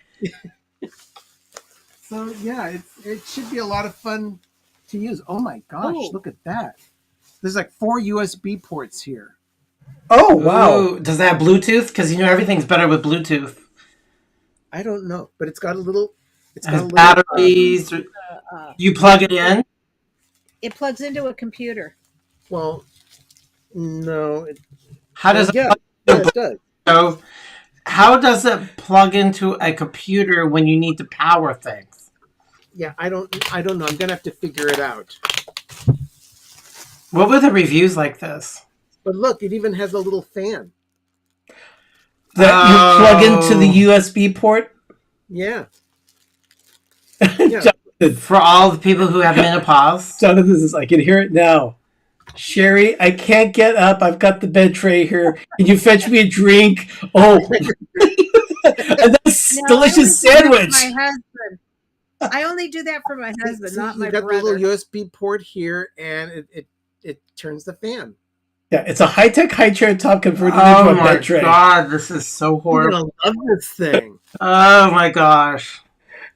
So yeah, it should be a lot of fun to use. Oh my gosh, Oh. look at that. There's like 4 USB ports here. Oh, wow. Ooh, does that have Bluetooth? Because you know everything's better with Bluetooth. I don't know, but it's got a little. It's It got has a little batteries. You plug it in. It plugs into a computer. well, no. How does it? Yeah, plug it does. So, how does it plug into a computer when you need to power things? Yeah, I don't know. I'm gonna have to figure it out. What were the reviews like this? But look, it even has a little fan. That you plug into the USB port? Yeah. Jonathan, For all the people who have menopause. Jonathan says, I can hear it now. Sherry, I can't get up. I've got the bed tray here. Can you fetch me a drink? Oh, and that's No, delicious I only do that sandwich. for my husband. I only do that for my husband, See, not my you got brother. the little USB port here, and it turns the fan. Yeah, it's a high-tech high chair top converted Oh into a my bed tray. god, this is so You're horrible. gonna love this thing. Oh my gosh.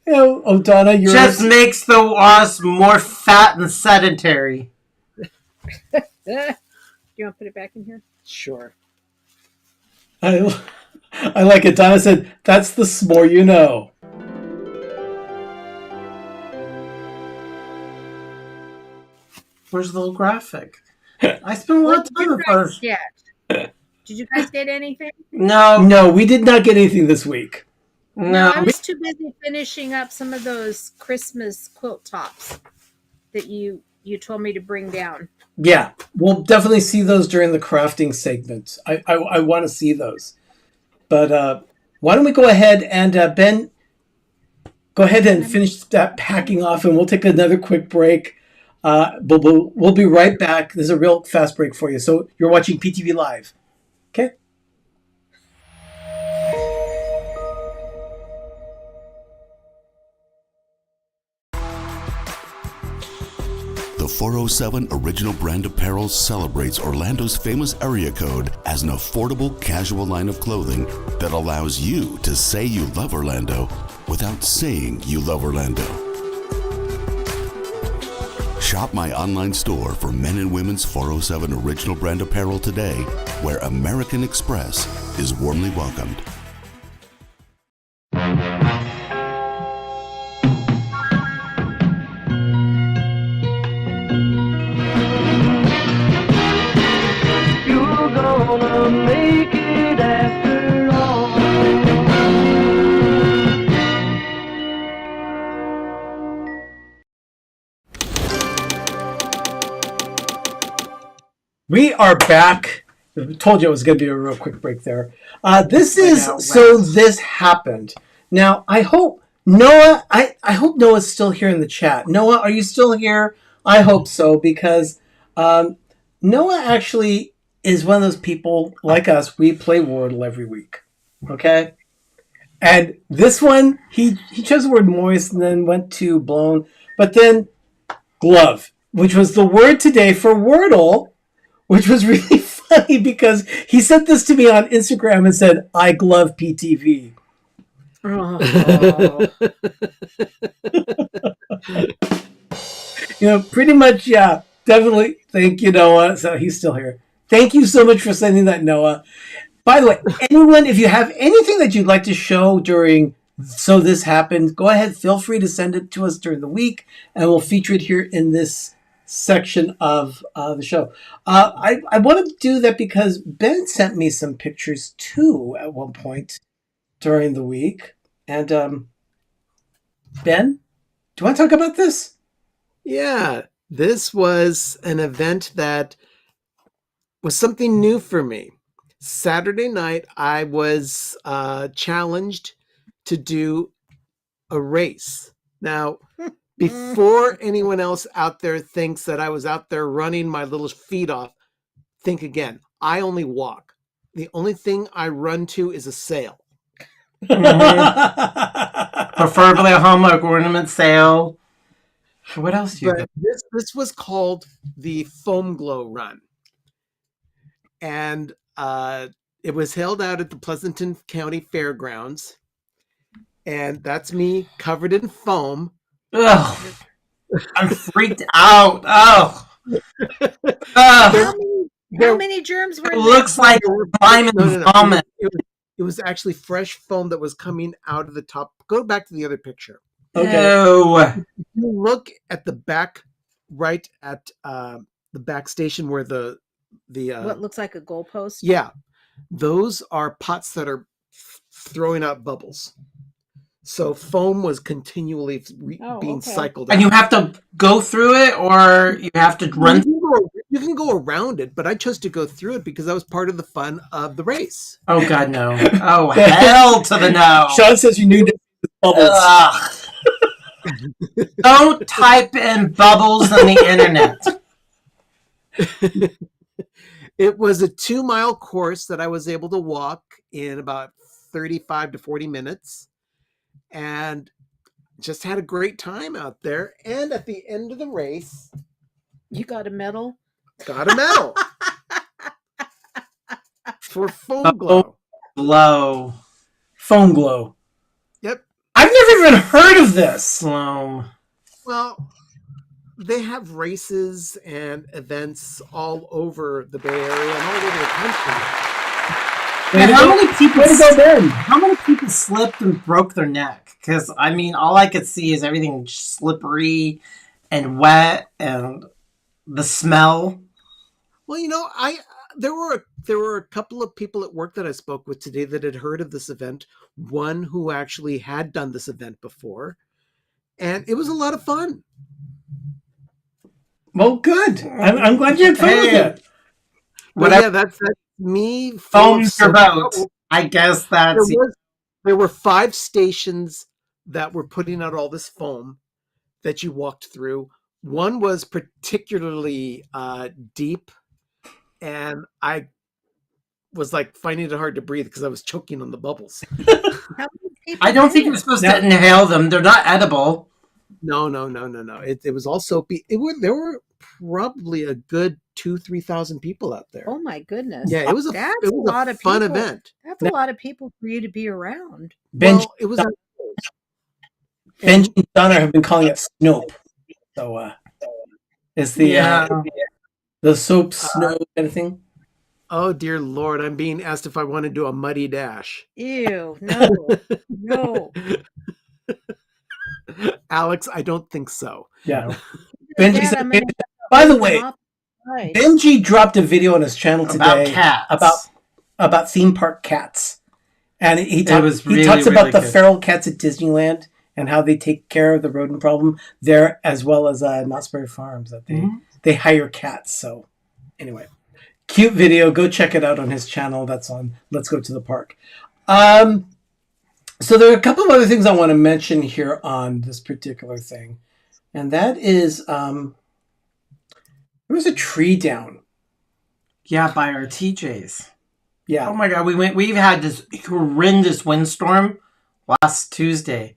Oh, Donna, you're Just makes us more fat and sedentary. Do you want to put it back in here? Sure. I like it. Donna said, that's the s'more you know. Where's the little graphic? I spent a lot of time with those. Did you guys get anything? No, No, we did not get anything this week. no. I was too busy finishing up some of those Christmas quilt tops that you told me to bring down. Yeah, we'll definitely see those during the crafting segment. I want to see those. But why don't we go ahead and Ben, go ahead and finish that packing off, and we'll take another quick break. We'll be right back. This is a real fast break for you. So you're watching PTV Live. Okay. The 407 Original Brand Apparel celebrates Orlando's famous area code as an affordable casual line of clothing that allows you to say you love Orlando without saying you love Orlando. Shop my online store for men and women's 407 Original Brand Apparel today, where American Express is warmly welcomed. Make it after all. We are back. I told you it was going to be a real quick break there. This happened. Now, I hope Noah. I hope Noah's still here in the chat. Noah, are you still here? I hope so, because Noah actually is one of those people like us. We play Wordle every week, okay? And this one, he chose the word moist and then went to blown, but then glove, which was the word today for Wordle, which was really funny because he sent this to me on Instagram and said, "I glove PTV." Oh. Pretty much, yeah, definitely. Thank you, Noah. So he's still here. Thank you so much for sending that, Noah. By the way, anyone, if you have anything that you'd like to show during So This Happened, go ahead. Feel free to send it to us during the week, and we'll feature it here in this section of the show. I want to do that because Ben sent me some pictures, too, at one point during the week. And Ben, do you want to talk about this? Yeah, this was an event that was something new for me. Saturday night, I was challenged to do a race. Now, before anyone else out there thinks that I was out there running my little feet off, think again. I only walk. The only thing I run to is a sail. Preferably a hallmark ornament sale. What else do you But this was called the Foam Glow Run. And it was held out at the Pleasanton County Fairgrounds. And that's me covered in foam. Ugh. I'm freaked out. Oh. How many germs were It in looks there? like slime and vomit. It was actually fresh foam that was coming out of the top. Go back to the other picture. Okay. Ew. If you look at the back, right at the back station where the What looks like a goalpost? yeah, those are pots that are throwing out bubbles. So foam was continually being cycled out. And you have to go through it, or you have to run? You can go around it, but I chose to go through it because that was part of the fun of the race. Oh, God, no. Oh, hell to the no. Sean says you knew bubbles. Ugh. Don't type in bubbles on the internet. It was a 2-mile course that I was able to walk in about 35 to 40 minutes and just had a great time out there. And at the end of the race, You got a medal? got a medal for Foam Glow. Glow. Foam Glow. Yep. I've never even heard of this. Slow. Well, they have races and events all over the Bay Area and all over the country. And how many people? Way to go, Ben. How many people slipped and broke their neck? Because I mean, all I could see is everything slippery and wet, and the smell. Well, there were a couple of people at work that I spoke with today that had heard of this event. One who actually had done this event before, and it was a lot of fun. Well, good. I'm glad you had fun with it. But yeah, that's me. Foam's your boat. I guess that's There were 5 stations that were putting out all this foam that you walked through. One was particularly deep, and I was like finding it hard to breathe because I was choking on the bubbles. I don't think you're supposed to inhale them. They're not edible. No. It was all soapy. There were probably a good 2,000-3,000 people out there. Oh my goodness! Yeah, it was a lot of fun people. event. That's a lot of people for you to be around. Benji, Well, it was. Benji and Donna have been calling it Snope. So it's the soap snow kind of thing. Oh dear Lord! I'm being asked if I want to do a muddy dash. Ew! No, no. Alex, I don't think so. Yeah. Benji Dad, said, I'm gonna by the take way, them off the side. Benji dropped a video on his channel About today cats. about theme park cats, and he was really, talks about really the good. feral cats at Disneyland and how they take care of the rodent problem there, as well as Knott's Berry Farms that they hire cats. So anyway, cute video. Go check it out on his channel. That's on Let's Go to the Park. So there are a couple of other things I want to mention here on this particular thing, and that is there was a tree down. Yeah, by our TJs. Yeah. Oh my God, we've had this horrendous windstorm last Tuesday.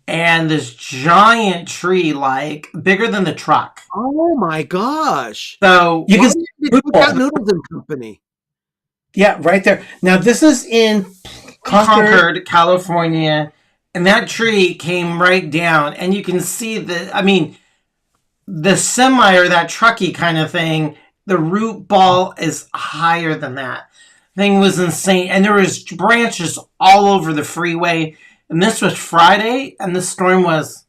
And this giant tree, like bigger than the truck. Oh my gosh! So You can Why see did food Cookout ball. Noodles and Company. Yeah, right there. Now this is in Concord, California, and that tree came right down. And you can see the semi or that trucky kind of thing, the root ball is higher than that. Thing was insane. And there was branches all over the freeway. And this was Friday, and the storm was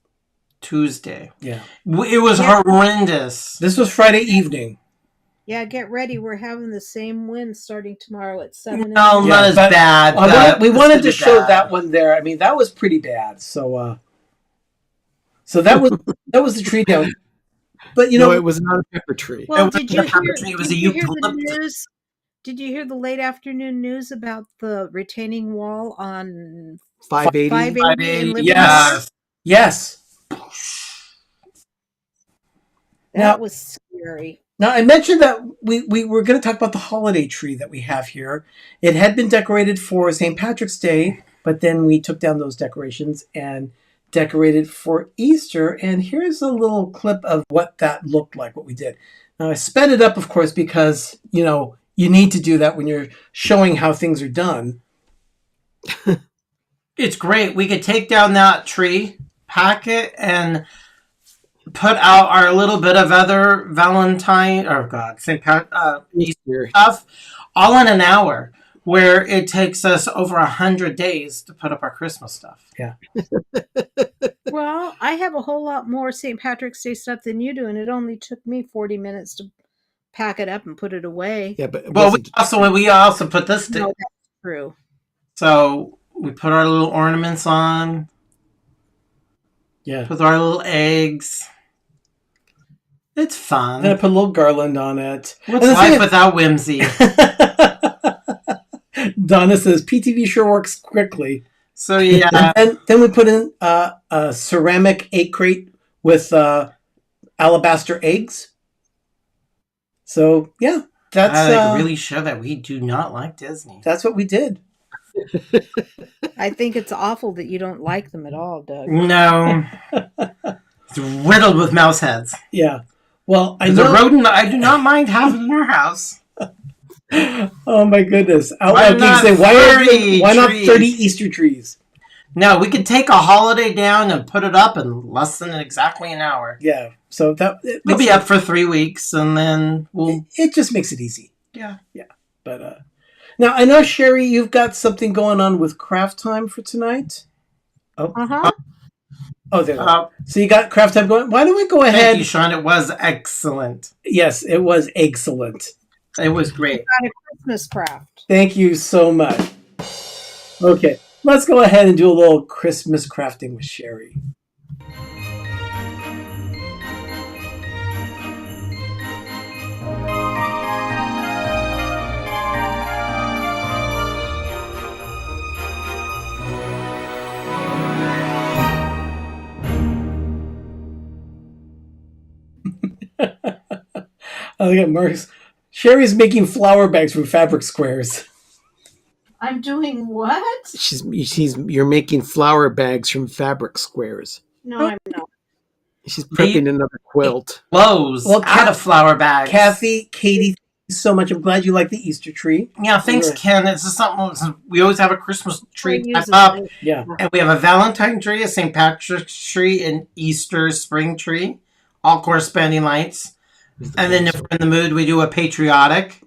Tuesday. Yeah. It was horrendous. This was Friday evening. Yeah, get ready. We're having the same wind starting tomorrow at 7. No, Yeah, not as but bad. We but wanted it's to pretty show bad. that one there. I mean, that was pretty bad. So that was the tree down. But No, it was not a pepper tree. Well, It did wasn't you a pepper hear? tree, it was Did a you hear the eucalyptus. news? Did you hear the late afternoon news about the retaining wall on 580. 580 in Liberty? Yes. That Now- was scary. Now I mentioned that we were going to talk about the holiday tree that we have here. It had been decorated for St. Patrick's Day, but then we took down those decorations and decorated for Easter. And here's a little clip of what that looked like, what we did. Now I sped it up, of course, because you need to do that when you're showing how things are done. It's great. We could take down that tree, pack it, and put out our little bit of other St. Pat, Easter stuff, all in an hour, where it takes us over 100 days to put up our Christmas stuff. Yeah. Well, I have a whole lot more St. Patrick's Day stuff than you do, and it only took me 40 minutes to pack it up and put it away. Yeah, but it Well, wasn't- we also put this No, thing. that's true. So we put our little ornaments on, Yeah. with our little eggs. It's fun. Then I put a little garland on it. What's And the life thing without whimsy? Donna says PTV sure works quickly. So yeah, And then we put in a ceramic egg crate with alabaster eggs. So yeah, I really show that we do not like Disney. that's what we did. I think it's awful that you don't like them at all, Doug. No, it's riddled with mouse heads. Yeah. Well, I The know. rodent I do not mind having in our house. Oh my goodness! Why Outlook not say why 30 not trees? 30 Easter trees? No, we could take a holiday down and put it up in less than exactly an hour. Yeah. So that We'll be up for 3 weeks, and then we'll. It just makes it easy. Yeah. But now I know Sherry, you've got something going on with craft time for tonight. Uh-huh. Oh, there. So you got craft time going. Why don't we go Thank ahead? you, Sean. It was excellent. Yes, it was excellent. It was great. Got a Christmas craft. Thank you so much. Okay, let's go ahead and do a little Christmas crafting with Sherry. Oh, look at Marcus. Sherry's making flower bags from fabric squares. I'm doing what? You're making flower bags from fabric squares. No, I'm not. She's prepping another quilt. Clothes out of flower bags. Kathy, Katie, thank you so much. I'm glad you like the Easter tree. Yeah, thanks, Ken. It's just something we always have a Christmas tree I use up, it. Yeah. and we have a Valentine tree, a St. Patrick's tree, an Easter spring tree, all corresponding lights. And then if we're in the mood, we do a patriotic,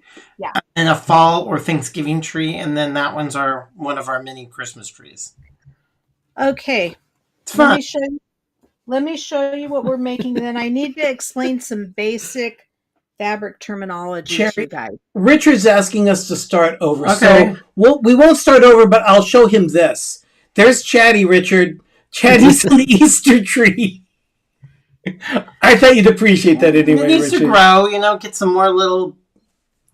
and a fall or Thanksgiving tree, and then that one's one of our mini Christmas trees. Okay. It's fun. Let me show you what we're making. Then I need to explain some basic fabric terminology to you guys. Richard's asking us to start over. Okay. So we won't start over, but I'll show him this. There's Chatty, Richard. Chatty's in the Easter tree. I thought you'd appreciate that anyway, It needs Richard. to grow, get some more little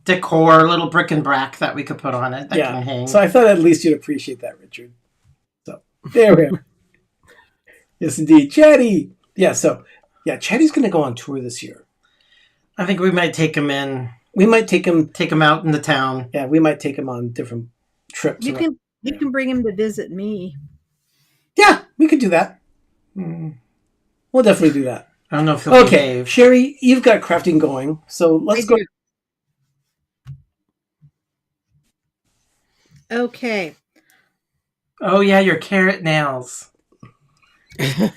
decor, little bric-a-brac that we could put on it that can hang. So I thought at least you'd appreciate that, Richard. So there we go. Yes, indeed. Chatty. Yeah, Chatty's going to go on tour this year. I think we might take him in. We might take him out in the town. Yeah, we might take him on different trips. You can bring him to visit me. Yeah, we could do that. We'll definitely do that. I don't know if he'll behave. Sherry, you've got crafting going, so let's go. Okay. Oh yeah, your carrot nails.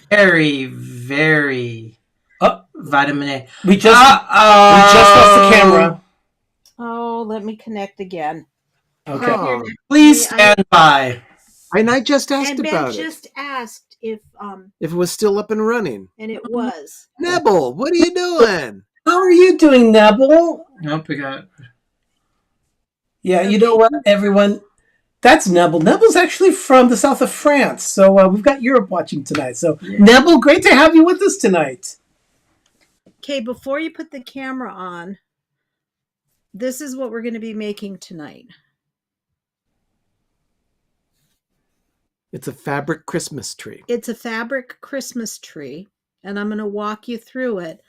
Very, very vitamin A. We just lost the camera. Oh, let me connect again. Okay. Oh. Please stand by. And I just asked and Ben about just asked if it was still up and running. And it was. Nebble, what are you doing? How are you doing, Nebble? Nope, we got. Yeah, you know what, everyone? That's Nebble. Nebble's actually from the south of France, so we've got Europe watching tonight. So, Nebble, great to have you with us tonight. Okay, before you put the camera on, this is what we're going to be making tonight. It's a fabric Christmas tree. It's a fabric Christmas tree, and I'm going to walk you through it.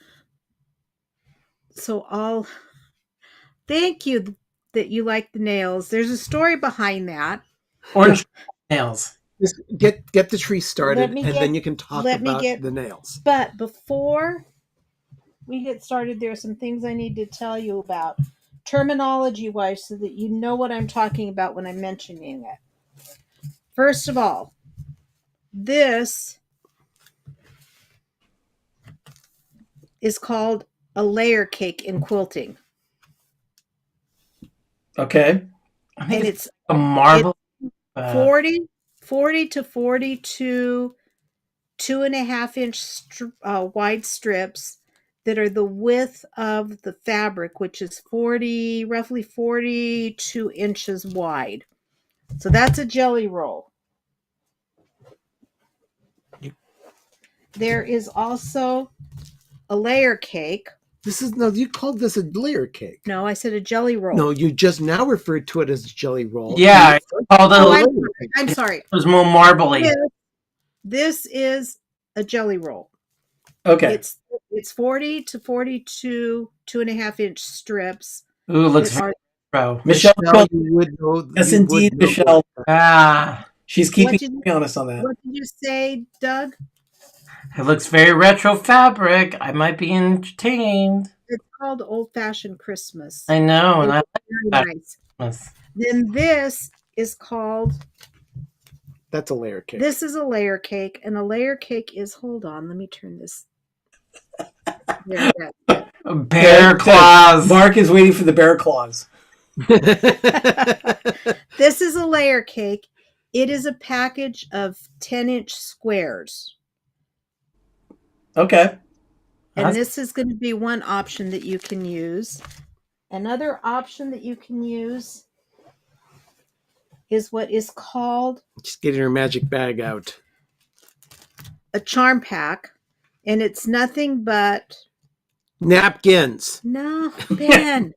So thank you that you like the nails. There's a story behind that. Orange nails. Just get the tree started, then you can talk about the nails. But before we get started, there are some things I need to tell you about, terminology-wise, so that you know what I'm talking about when I'm mentioning it. First of all, this is called a layer cake in quilting. Okay. I think And it's a marble. 40 to 42 2.5-inch wide strips that are the width of the fabric, which is roughly 42 inches wide. So that's a jelly roll. There is also a layer cake. You called this a layer cake. No, I said a jelly roll. No, you just now referred to it as jelly roll. Yeah, I'm sorry. It was more marbly. This is a jelly roll. Okay. It's 40 to 42 2.5-inch strips. Ooh, looks very pro. Michelle, you would know. Yes, indeed, Michelle. She's keeping me honest on that. What did you say, Doug? It looks very retro fabric. I might be entertained. It's called Old Fashioned Christmas. I know, and I very like nice. Christmas. Then this is called. That's a layer cake. This is a layer cake, and a layer cake is. Hold on, let me turn this. Bear claws. Mark is waiting for the bear claws. This is a layer cake. It is a package of 10-inch squares. Okay. And this is going to be one option that you can use. Another option that you can use is what is called... Just getting her magic bag out. A charm pack. And it's nothing but... Napkins. No, Ben.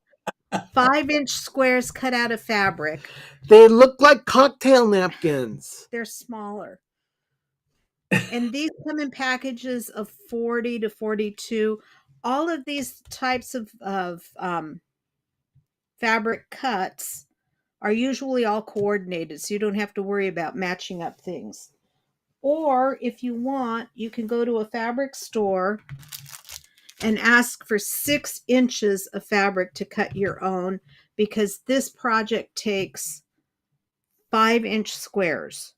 5-inch squares cut out of fabric. They look like cocktail napkins. They're smaller. And these come in packages of 40 to 42. all of these types of fabric cuts are usually all coordinated, so you don't have to worry about matching up things. Or if you want, you can go to a fabric store and ask for 6 inches of fabric to cut your own, because this project takes 5-inch squares.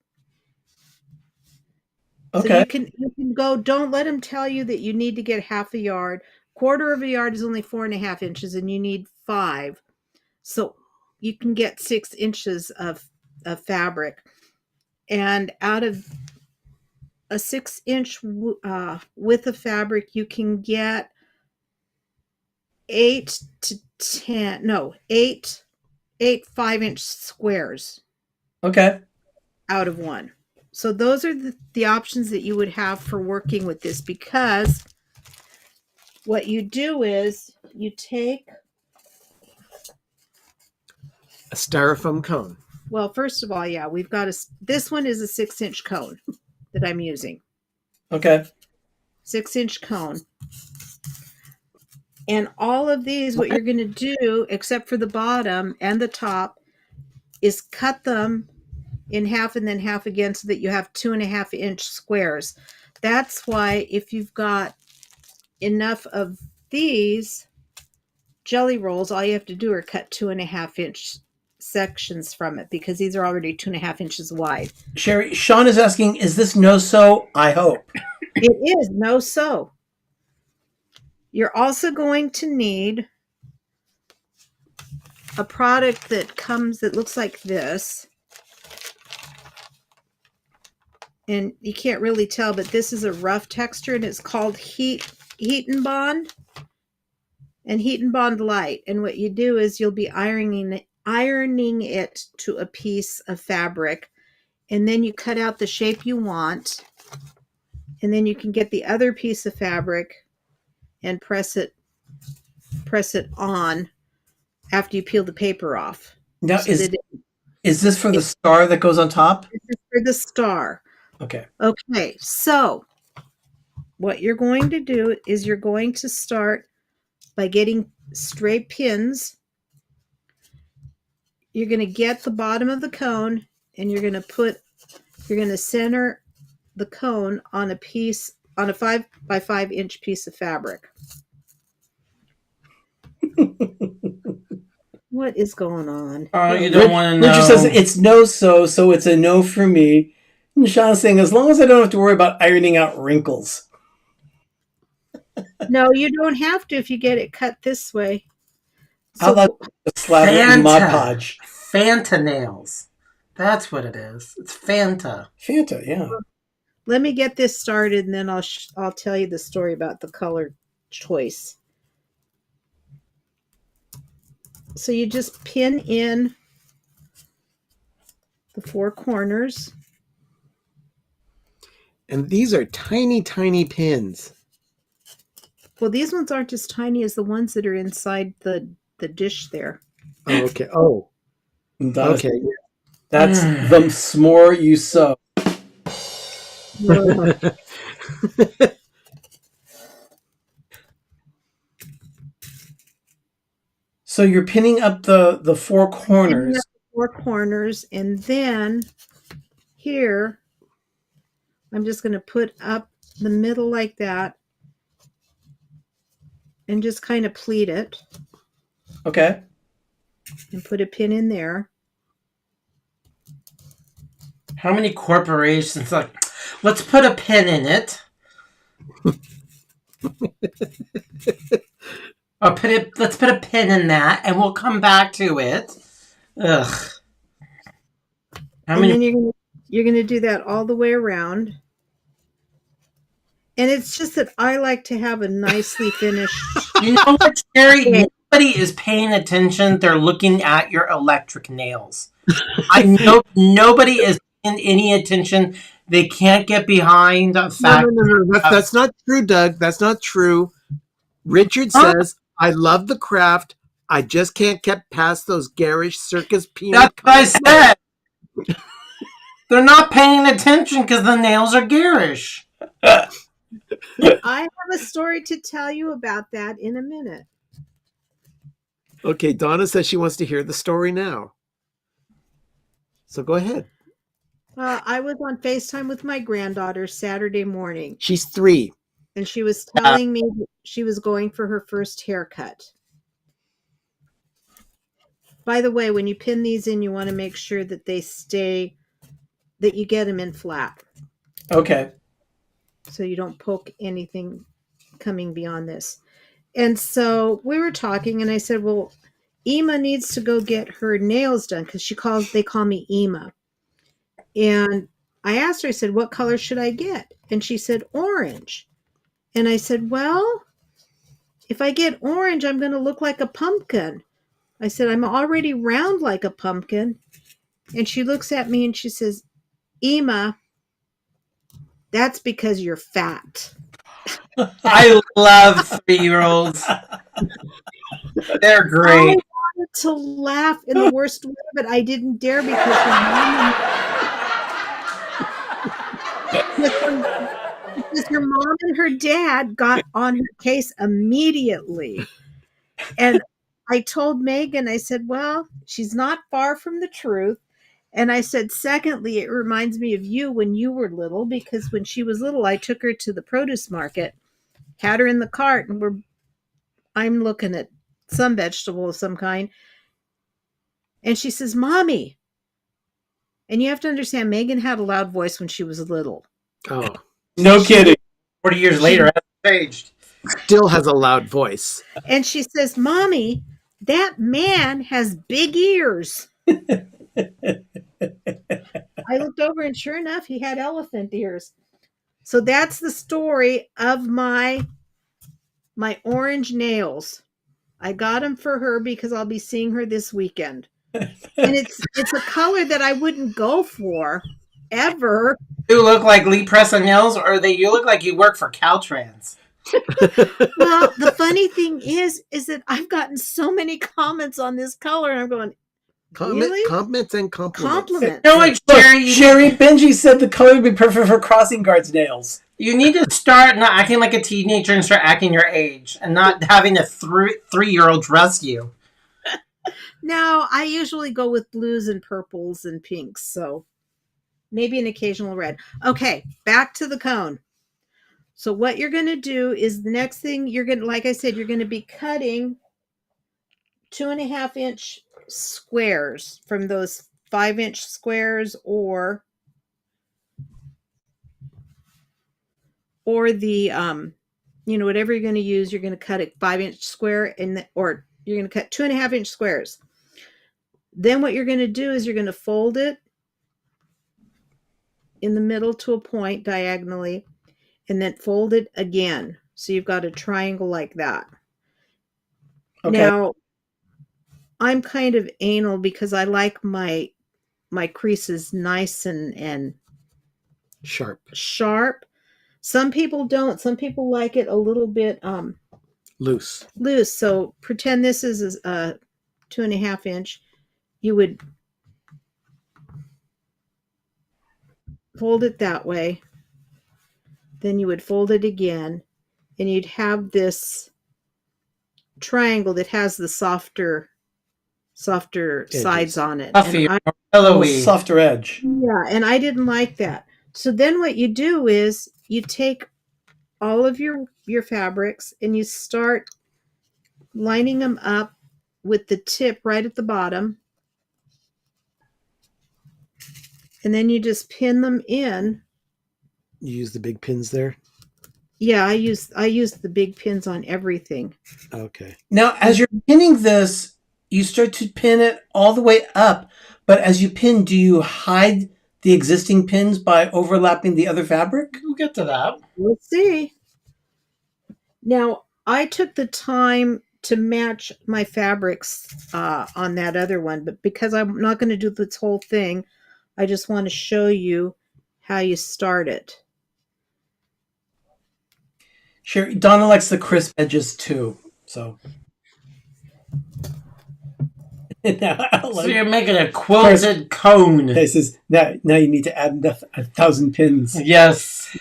Okay. So you can go, don't let them tell you that you need to get half a yard. Quarter of a yard is only 4.5 inches and you need 5. So you can get 6 inches of fabric. And out of a 6-inch width of fabric, you can get 8 5-inch squares. Okay. Out of one. So those are the options that you would have for working with this, because what you do is you take, A styrofoam cone. well, first of all, yeah, we've got this one is a 6-inch cone that I'm using. Okay. 6-inch cone. And all of these, what you're going to do, except for the bottom and the top, is cut them in half and then half again so that you have 2.5-inch squares. That's why if you've got enough of these jelly rolls, all you have to do are cut 2.5-inch sections from it, because these are already 2.5 inches wide. Sherry, Sean is asking, is this no-sew? I hope. It is no-sew. You're also going to need a product that looks like this. And you can't really tell, but this is a rough texture, and it's called Heat and Bond and Heat and Bond Light. And what you do is you'll be ironing it to a piece of fabric, and then you cut out the shape you want, and then you can get the other piece of fabric and press it on after you peel the paper off. Now, So is this for the star that goes on top? this is for the star. Okay. Okay, so what you're going to do is you're going to start by getting straight pins. You're going to get the bottom of the cone, and you're going to center the cone on a 5 by 5 inch piece of fabric. What is going on? You don't want to know. Richard says it's no-sew, so it's a no for me. And Sean's saying, as long as I don't have to worry about ironing out wrinkles. No, you don't have to if you get it cut this way. How about a slab of Mod Fanta. Podge? Fanta nails. That's what it is. It's Fanta. Fanta, yeah. Let me get this started, and then I'll tell you the story about the color choice. So you just pin in the 4 corners. And these are tiny, tiny pins. Well, these ones aren't as tiny as the ones that are inside the dish there. Oh, okay. Oh, okay. That's the s'more you sew. So you're pinning up the 4 corners. 4 corners, and then here I'm just going to put up the middle like that and just kind of pleat it Okay. and put a pin in there. How many corporations like, let's put a pin in it? Let's put a pin in that, and we'll come back to it. Ugh. And then you're going to do that all the way around. And it's just that I like to have a nicely finished. You know what, Sherry? Nobody is paying attention. They're looking at your electric nails. I know nobody is paying any attention. They can't get behind the fact. No. That's not true, Doug. That's not true. Richard says, I love the craft. I just can't get past those garish circus peanut. That's what I said. They're not paying attention because the nails are garish. I have a story to tell you about that in a minute. Okay, Donna says she wants to hear the story now. So go ahead. I was on FaceTime with my granddaughter Saturday morning, She's 3. and she was telling me that she was going for her first haircut. By the way, when you pin these in, you want to make sure that they stay, that you get them in flat, Okay. so you don't poke anything coming beyond this. And so we were talking, and I said, well, Ema needs to go get her nails done because they call me Ema. And I asked her, I said, what color should I get? And she said, orange. And I said, well, if I get orange, I'm going to look like a pumpkin. I said, I'm already round like a pumpkin. And she looks at me and she says, Ema, that's because you're fat. I love 3-year-olds. They're I great. wanted to laugh in the worst way, but I didn't dare because her mom and her dad got on her case immediately. And I told Megan, I said, well, she's not far from the truth. And I said, secondly, it reminds me of you when you were little, because when she was little, I took her to the produce market, had her in the cart, and I'm looking at some vegetable of some kind. And she says, Mommy. And you have to understand, Megan had a loud voice when she was little. Oh, No kidding. 40 years later, hasn't changed. still has a loud voice. And she says, Mommy, that man has big ears. I looked over and sure enough, he had elephant ears. So that's the story of my orange nails. I got them for her because I'll be seeing her this weekend. And it's a color that I wouldn't go for ever. You look like Lee Press on nails, or you look like you work for Caltrans. Well, the funny thing is that I've gotten so many comments on this color, and I'm going, really? Comments and compliments. Compliment. No, like Sherry, Sherry Benji said the color would be perfect for crossing guards nails. you need to start not acting like a teenager and start acting your age, and not having a 3-year-old dress you. No, I usually go with blues and purples and pinks, so maybe an occasional red. Okay, back to the cone. So what you're going to do is the next thing you're going to, like I said, you're going to be cutting 2.5-inch squares from those 5-inch squares, or the whatever you're going to use. You're going to cut a 5-inch square, or you're going to cut 2.5-inch squares. Then what you're going to do is you're going to fold it in the middle to a point diagonally, and then fold it again. So you've got a triangle like that. Okay. Now, I'm kind of anal because I like my creases nice and Sharp. Some people don't. Some people like it a little bit Loose. loose. So pretend this is a 2.5-inch. You would fold it that way. Then you would fold it again, and you'd have this triangle that has the softer sides on it. Puffy, And pillowy. Softer edge. and I didn't like that. So then what you do is you take all of your fabrics and you start lining them up with the tip right at the bottom. And then you just pin them in. You use the big pins there? Yeah, I use the big pins on everything. Okay. Now, as you're pinning this, you start to pin it all the way up. But as you pin, do you hide the existing pins by overlapping the other fabric? We'll get to that. Let's see. Now, I took the time to match my fabrics on that other one, but because I'm not going to do this whole thing, I just want to show you how you start it. Sure. Donna likes the crisp edges too. So. So you're making a quilted cone. He says, now you need to add 1,000 pins. Yes.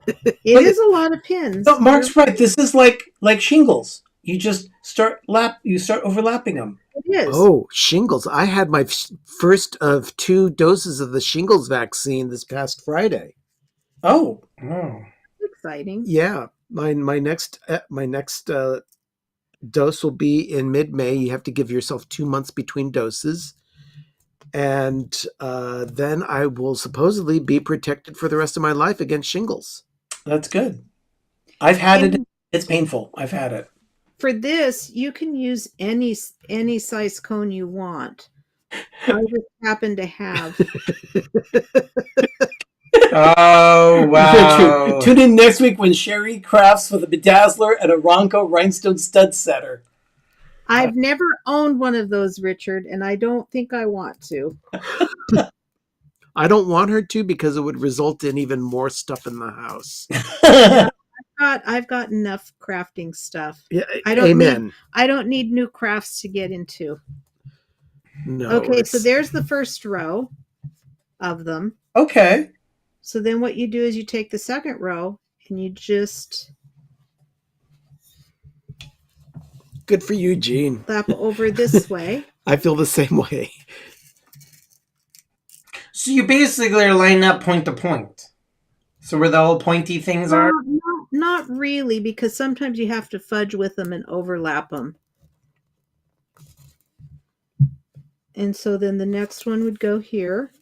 It is a lot of pins. No, Mark's right. This is like shingles. You just start overlapping them. It is. Oh, shingles. I had my first of 2 doses of the shingles vaccine this past Friday. Oh. Exciting. Yeah. My next dose will be in mid-May. You have to give yourself 2 months between doses. And then I will supposedly be protected for the rest of my life against shingles. That's good. I've had it. It's painful. I've had it. For this, you can use any size cone you want. I just happen to have. Oh, wow. Tune in next week when Sherry crafts with a bedazzler and a Ronco rhinestone stud setter. I've never owned one of those, Richard, and I don't think I want to. I don't want her to because it would result in even more stuff in the house. I've got enough crafting stuff. Yeah, I don't amen. I don't need new crafts to get into. No. Okay, so there's the first row of them. Okay. So then what you do is you take the second row and you just Good for you, Gene. flap over this way. I feel the same way. So you basically are lining up point to point. So where the little pointy things are? Not really, because sometimes you have to fudge with them and overlap them. And so then the next one would go here.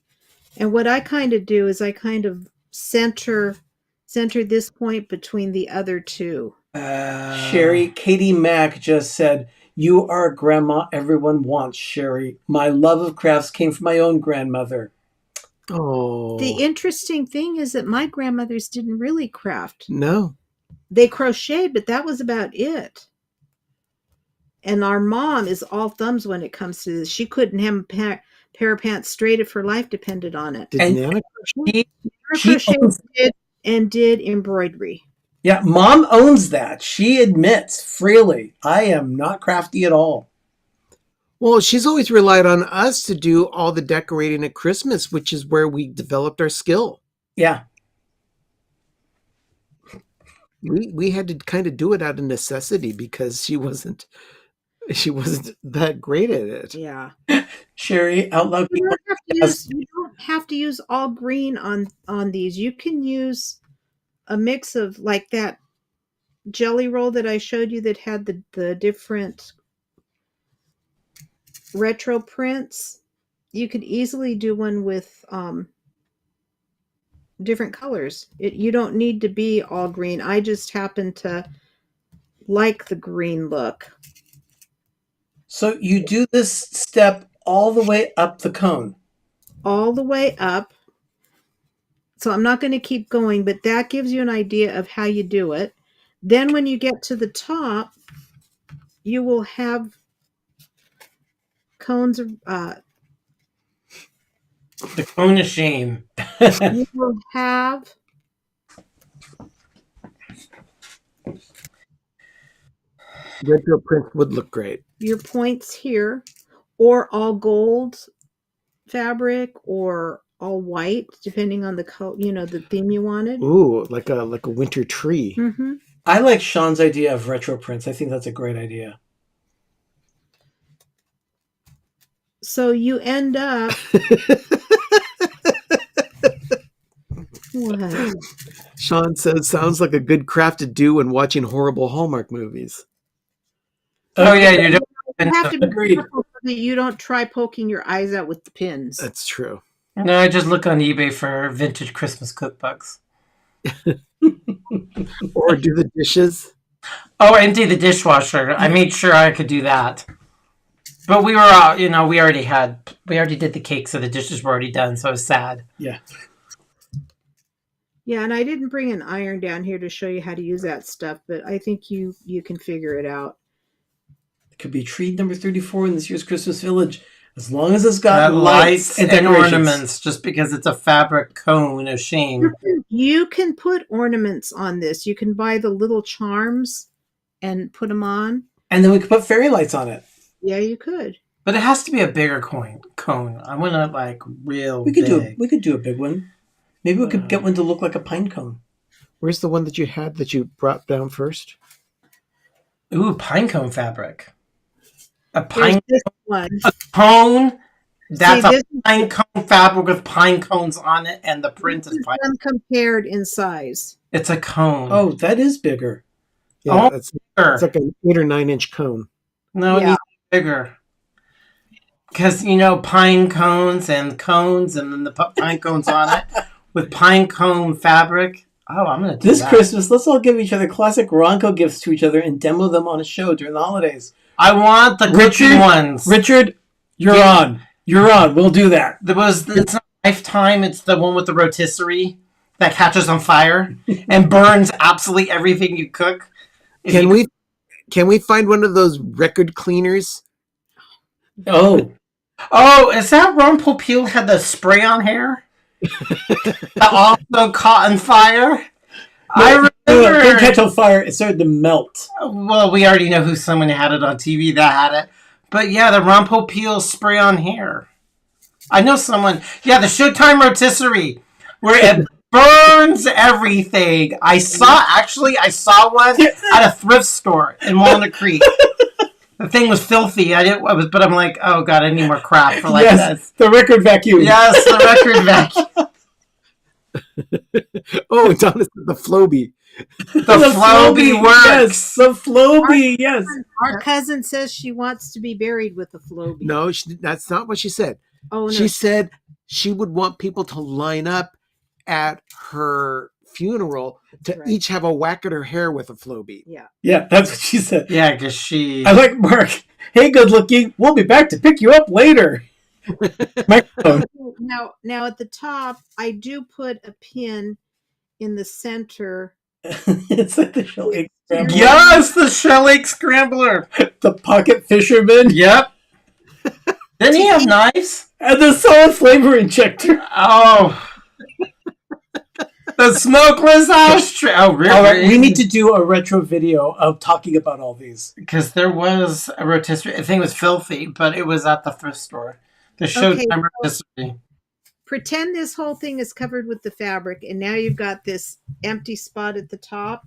And what I kind of do is I kind of center this point between the other two. Sherry, Katie Mack just said, "You are a grandma everyone wants, Sherry. My love of crafts came from my own grandmother." Oh. The interesting thing is that my grandmothers didn't really craft. No. They crocheted, but that was about it. And our mom is all thumbs when it comes to this. She couldn't have a pair of pants straight if her life depended on it. Did And Nana crochet? She Did embroidery. Yeah, Mom owns that. She admits freely, I am not crafty at all. Well, she's always relied on us to do all the decorating at Christmas, which is where we developed our skill. Yeah. We had to kind of do it out of necessity because she wasn't that great at it. Yeah. Sherry, out loud. You don't have to use all green on these. You can use a mix of like that jelly roll that I showed you that had the different retro prints. You could easily do one with different colors. You don't need to be all green. I just happen to like the green look. So you do this step all the way up the cone. All the way up. So I'm not going to keep going, but that gives you an idea of how you do it. Then when you get to the top, you will have cones of The cone of shame. you will have Retro print would look great. your points here, or all gold fabric, or all white, depending on the color, the theme you wanted. Ooh, like a winter tree. Mm-hmm. I like Sean's idea of retro prints. I think that's a great idea. So you end up. What? Sean says, sounds like a good craft to do when watching horrible Hallmark movies. Oh, yeah, you don't. You have to be Agreed. careful so that you don't try poking your eyes out with the pins. That's true. No, I just look on eBay for vintage Christmas cookbooks. Or do the dishes. Oh, empty the dishwasher. I made sure I could do that. But we were all, we already did the cake, so the dishes were already done, so I was sad. Yeah. Yeah, and I didn't bring an iron down here to show you how to use that stuff, but I think you can figure it out. It could be tree number 34 in this year's Christmas Village, as long as it's got Lights and decorations. ornaments, just because it's a fabric cone of shame. You can put ornaments on this. You can buy the little charms and put them on. And then we could put fairy lights on it. Yeah, you could. But it has to be a bigger cone. I want it real We could big. do a big one. Maybe we could get one to look like a pine cone. Where's the one that you had that you brought down first? Ooh, pine cone fabric. A Here's pine this one. cone. That's See, a pine cone fabric with pine cones on it, and the print this is is pine. uncompared in size. It's a cone. Oh, that is bigger. Yeah, Oh, it's bigger. like an 8 or 9 inch cone. No, it Yeah. needs to be bigger. Because, pine cones, and then the pine cones on it with pine cone fabric. Oh, I'm going to do This that. Christmas, let's all give each other classic Ronco gifts to each other and demo them on a show during the holidays. I want the cookie ones. Richard, you're Yeah. on. You're on. We'll do that. It's not Lifetime. It's the one with the rotisserie that catches on fire and burns absolutely everything you cook. Can we find one of those record cleaners? Oh, Oh, is that Ron Popeil had the spray on hair? That also caught on fire? I it didn't remember. catch on fire. It started to melt. Well, we already know who someone had it on TV that had it. But yeah, the Ron Popeil spray on hair. I know someone. Yeah, the Showtime rotisserie where it burns everything. I saw one at a thrift store in Walnut Creek. The thing was filthy. But I'm like, oh god, I need more crap for like this. The record vacuum. Yes, the record vacuum. Oh, Donna said the Floby. The Floby works. Yes, the Floby. Yes. Our cousin says she wants to be buried with a Floby. No, that's not what she said. Oh, no. She said she would want people to line up at her funeral to Right. each have a whack at her hair with a Floby. Yeah. Yeah, that's what she said. Yeah, because she. I like Mark. Hey, good looking. We'll be back to pick you up later. Microphone. Now at the top, I do put a pin in the center. It's like the shell egg scrambler. Yes, the shell egg scrambler. The pocket fisherman. Yep. Didn't he have knives? And the solid flavor injector. Oh. The smokeless ashtray. Oh, really? All right, we need to do a retro video of talking about all these. Because there was a rotisserie. I think it was filthy, but it was at the thrift store. The Showtime rotisserie. Pretend this whole thing is covered with the fabric, and now you've got this empty spot at the top.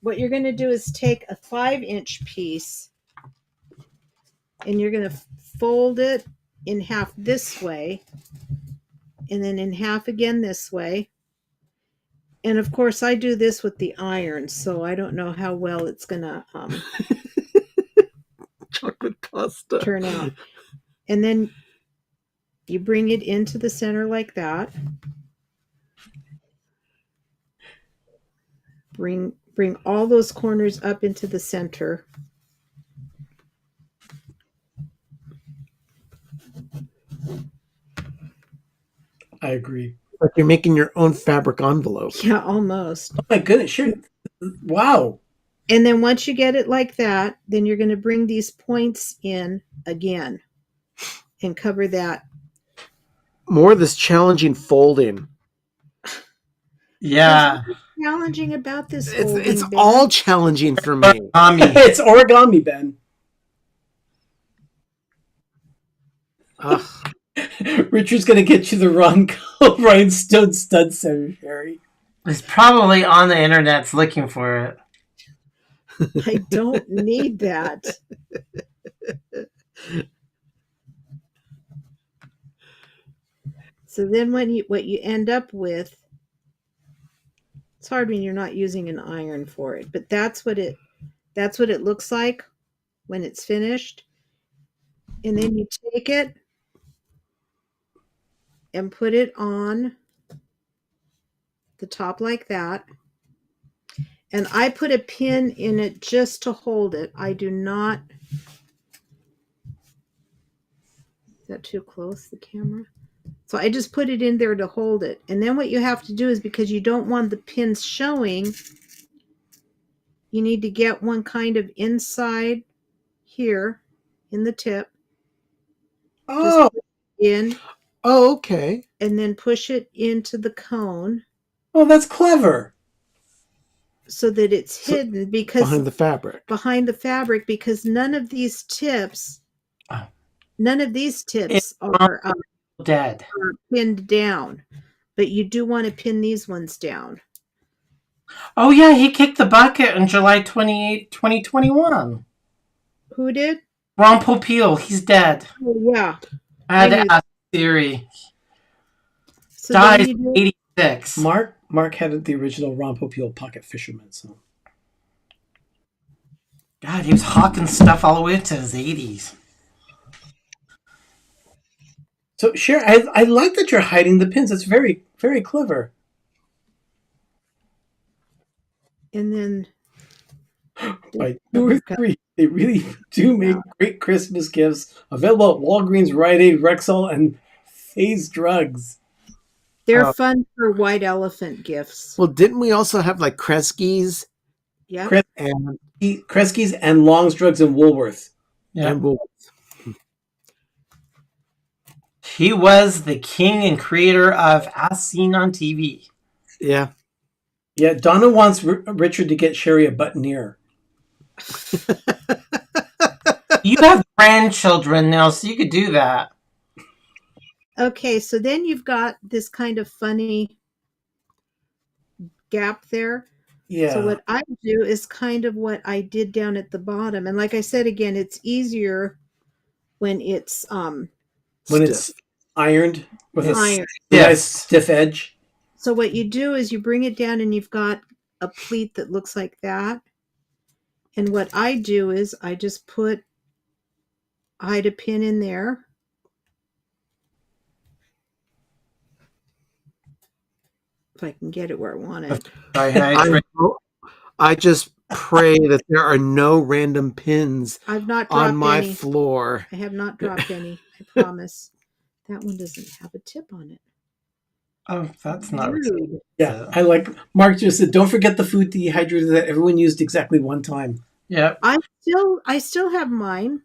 What you're going to do is take a 5-inch piece, and you're going to fold it in half this way, and then in half again this way. And of course, I do this with the iron, so I don't know how well it's going to Chocolate pasta. turn out. And then you bring it into the center like that. Bring all those corners up into the center. I agree. Like you're making your own fabric envelope. Yeah, almost. Oh my goodness, sure. Wow. And then once you get it like that, then you're going to bring these points in again and cover that. More of this challenging folding. Yeah. What's challenging about this? It's folding, Ben? all challenging for me. It's origami, Ben. Ugh. Richard's going to get you the Ronco Rhinestone Stud Center, Sherry. He's probably on the internet looking for it. I don't need that. So then what you end up with, it's hard when you're not using an iron for it, but that's what it looks like when it's finished. And then you take it and put it on the top like that. And I put a pin in it just to hold it. I do not. Is that too close, the camera? So I just put it in there to hold it. And then what you have to do is, because you don't want the pins showing, you need to get one kind of inside here in the tip. Oh, In. Oh, okay. And then push it into the cone oh, that's clever. so that it's hidden because Behind the fabric. Because none of these tips Oh. are Dead. pinned down, but you do want to pin these ones down. Oh, yeah, he kicked the bucket on July 28, 2021. Who did? Ron Popeil, he's dead. Oh, yeah. I had I to knew ask Siri. So then Died you do 86. Mark had the original Ron Popeil pocket fisherman. So God, he was hawking stuff all the way into his 80s. So Sherry, I like that you're hiding the pins. That's very, very clever. and then By 2 or 3, they really do make great Christmas gifts available at Walgreens, Rite Aid, Rexall, and Phase Drugs. they're fun for white elephant gifts. Well, didn't we also have like Kresge's Yeah. and Kresge's and Long's Drugs and Woolworth. Yeah. and Woolworth? He was the king and creator of As Seen on TV. Yeah. Yeah, Donna wants Richard to get Sherry a buttoneer. You have grandchildren now, so you could do that. Okay, so then you've got this kind of funny gap there. Yeah. So what I do is kind of what I did down at the bottom. And like I said again, it's easier when it's when it's ironed with a iron. nice stiff edge. So what you do is you bring it down and you've got a pleat that looks like that. And what I do is I just hide a pin in there. If I can get it where I want it. I just pray that there are no random pins I've not dropped on my any. floor. I have not dropped any. I promise. That one doesn't have a tip on it. Oh, that's not Rude. Yeah, I like Mark just said. Don't forget the food dehydrator that everyone used exactly one time. Yeah. I still have mine.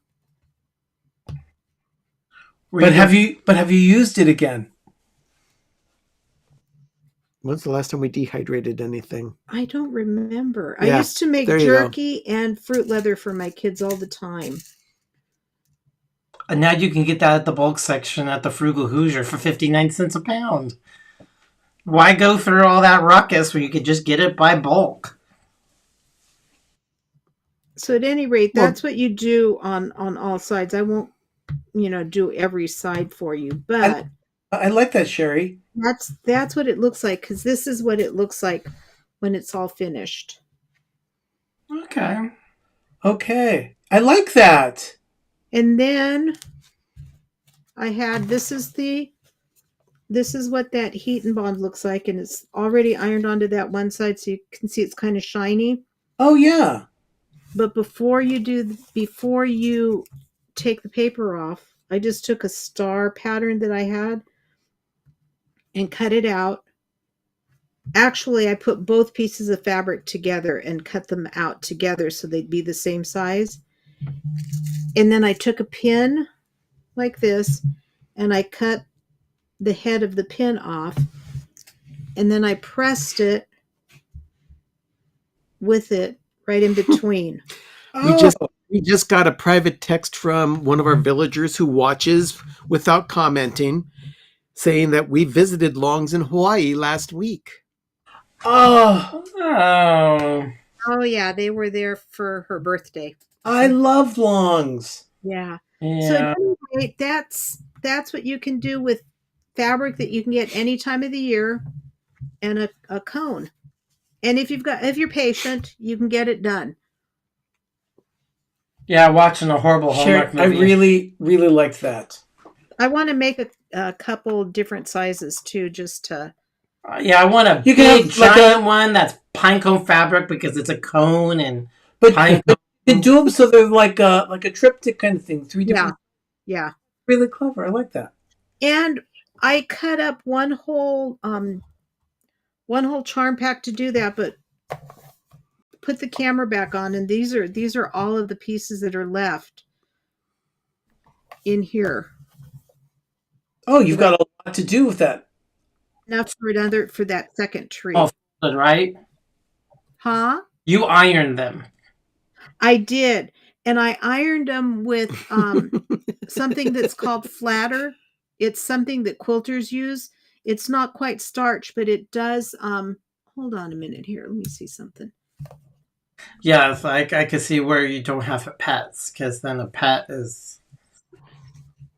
But have you used it again? When's the last time we dehydrated anything? I don't remember. I Yeah, used to make there you go. jerky and fruit leather for my kids all the time. And now you can get that at the bulk section at the Frugal Hoosier for 59 cents a pound. Why go through all that ruckus when you could just get it by bulk? So at any rate, Well- that's what you do on all sides. I won't, do every side for you, but I like that, Sherry. that's what it looks like, because this is what it looks like when it's all finished. Okay. Okay, I like that. And then I had this is what that heat and bond looks like, and it's already ironed onto that one side, so you can see it's kind of shiny. Oh yeah. But before you take the paper off, I just took a star pattern that I had and cut it out. Actually, I put both pieces of fabric together and cut them out together so they'd be the same size. And then I took a pin like this and I cut the head of the pin off, and then I pressed it with it right in between. We just got a private text from one of our villagers who watches without commenting, saying that we visited Long's in Hawaii last week. Oh, Oh yeah, they were there for her birthday. I love Longs. Yeah. Yeah. So anyway, that's what you can do with fabric that you can get any time of the year, and a cone. And if you're patient, you can get it done. Yeah, watching a horrible Sherry, Hallmark I movie. really, really liked that. I want to make a couple different sizes too, just to. Yeah, I want a You can big, have like giant one that's pinecone fabric because it's a cone and But pine. you can do them so they're like a triptych kind of thing. 3 different. Yeah. Really clever. I like that. And I cut up one whole charm pack to do that, but put the camera back on, and these are all of the pieces that are left in here. Oh, you've got a lot to do with that. Now for that second tree. Oh, right? Huh? You ironed them. I did. And I ironed them with something that's called flatter. It's something that quilters use. It's not quite starch, but it does. Hold hold on a minute here. Let me see something. Yeah, it's like I could see where you don't have pets, because then a pet is.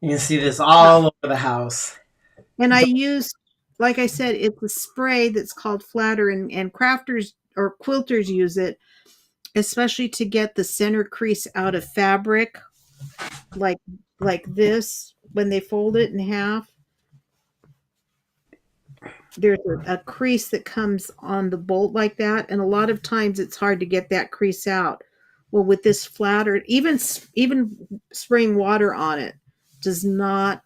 You can see this all over the house. And I use, like I said, it's a spray that's called Flatter, and crafters or quilters use it, especially to get the center crease out of fabric, like this, when they fold it in half. There's a crease that comes on the bolt like that, and a lot of times it's hard to get that crease out. Well, with this Flatter, even spraying water on it does not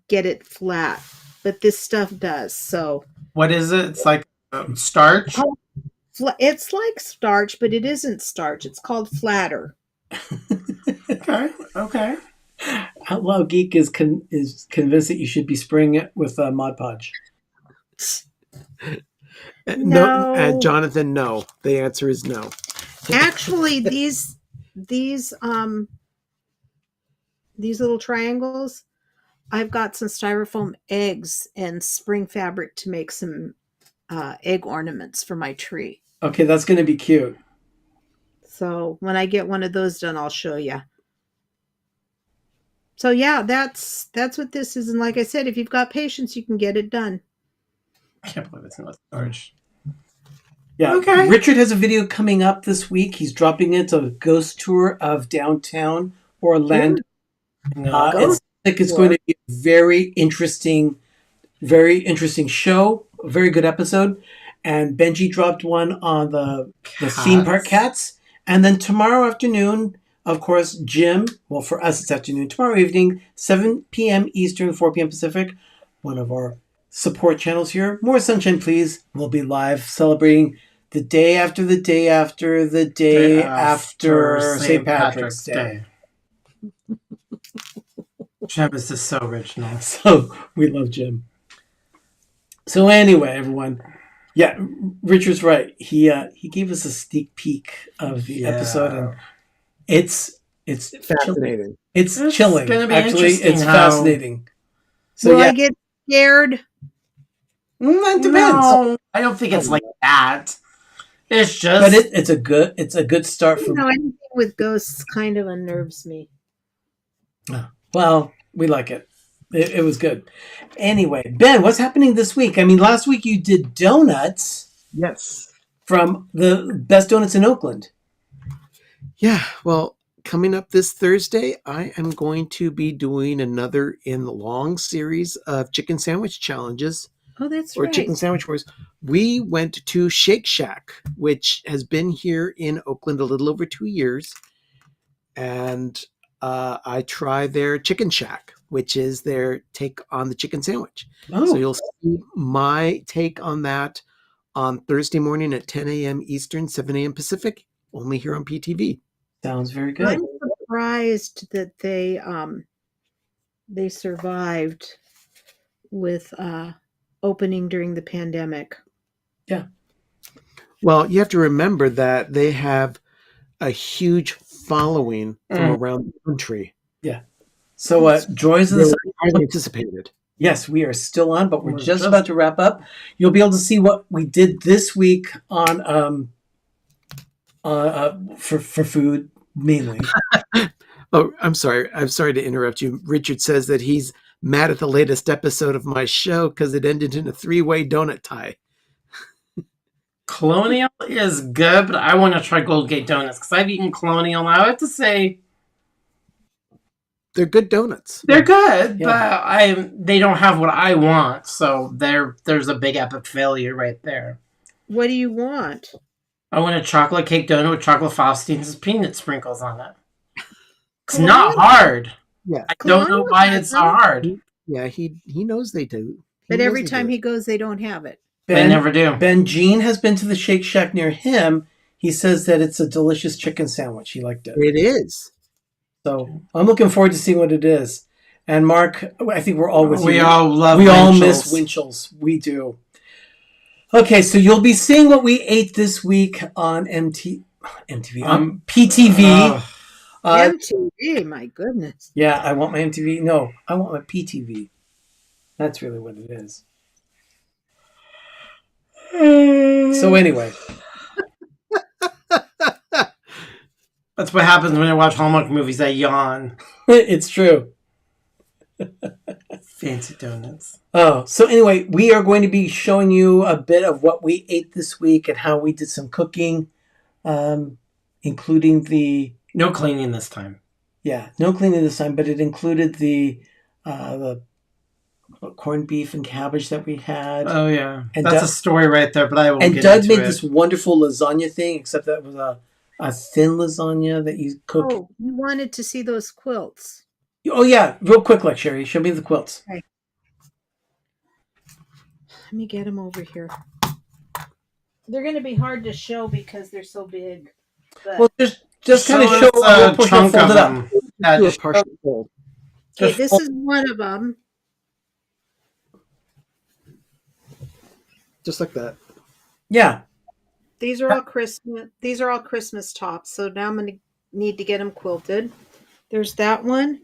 get it flat, but this stuff does. So What is it? It's like starch. it's like starch, but it isn't starch. It's called Flatter. Okay. Outlaw Geek is convinced that you should be spraying it with Mod Podge. No. Jonathan, no. The answer is no. Actually, these little triangles, I've got some styrofoam eggs and spring fabric to make some egg ornaments for my tree. Okay, that's going to be cute. So when I get one of those done, I'll show you. So yeah, that's what this is. And like I said, if you've got patience, you can get it done. I can't believe it's not starch. Yeah. Okay. Richard has a video coming up this week. He's dropping it a ghost tour of downtown Orlando. It's going to be a very interesting show, a very good episode. And Benji dropped one on the theme park cats. And then tomorrow afternoon, of course, Jim, well, for us, it's afternoon. Tomorrow evening, 7 p.m. Eastern, 4 p.m. Pacific, one of our support channels here. More Sunshine, Please. We'll be live celebrating the day after the day after the day after St. Patrick's Day. Jim is just so original. So we love Jim. So anyway, everyone. Yeah, Richard's right. He gave us a sneak peek of the episode, and it's Fascinating. It's chilling. Gonna be Actually, interesting it's how- fascinating. So Will I get scared? That depends. No, I don't think it's like that. It's just. But it's a good start for. Anything with ghosts kind of unnerves me. Well, we like it. It was good. Anyway, Ben, what's happening this week? I mean, last week you did donuts Yes. from the best donuts in Oakland. Yeah. Well, coming up this Thursday, I am going to be doing another in the long series of chicken sandwich challenges. Oh, that's Or right. chicken sandwich wars. We went to Shake Shack, which has been here in Oakland a little over 2 years. And I tried their Chicken Shack, which is their take on the chicken sandwich. Oh, So you'll see my take on that on Thursday morning at 10 a.m. Eastern, 7 a.m. Pacific, only here on PTV. sounds very good. I'm surprised that they survived with opening during the pandemic. Well, you have to remember that they have a huge following from around the country. So, Joys of They the were highly anticipated. Yes, we are still on, but we're just about to wrap up. You'll be able to see what we did this week on for food mainly. Oh, I'm sorry. I'm sorry to interrupt you. Richard says that he's mad at the latest episode of my show because it ended in a 3-way donut tie. Colonial is good, but I want to try Gold Gate Donuts because I've eaten Colonial. I have to say They're good donuts. they're good, Yeah. but they don't have what I want. So there's a big epic failure right there. What do you want? I want a chocolate cake donut with chocolate frosting and peanut sprinkles on it. It's not hard. Yeah. I don't know why it's so hard. Yeah, he knows they do. But every time he goes, they don't have it. They never do. Ben Jean has been to the Shake Shack near him. He says that it's a delicious chicken sandwich. He liked it. It is. So I'm looking forward to seeing what it is. And Mark, I think we're all with you. We all love We all Winchel's. miss Winchel's. We do. Okay, so you'll be seeing what we ate this week on MTV, PTV. MTV, my goodness. Yeah, I want my MTV. No, I want my PTV. That's really what it is. So anyway, That's what happens when I watch Hallmark movies. I yawn. it's true. Fancy donuts. Oh, so anyway, we are going to be showing you a bit of what we ate this week and how we did some cooking, including the No cleaning this time. no cleaning this time, but it included the corned beef and cabbage that we had. Oh yeah, And that's Doug- a story right there. But I won't And get Doug into made it. this wonderful lasagna thing, except that was a thin lasagna that you cook. Oh, you wanted to see those quilts. Oh yeah, real quick, like Sherry, show me the quilts. Let me get them over here. They're going to be hard to show because they're so big. But Well, just kind of Show show us a a push chunk fold of it up. them. Do a partial fold. okay, just this fold- is one of them. Just like that. Yeah. These are all Christmas. These are all Christmas tops. So now I'm going to need to get them quilted. There's that one.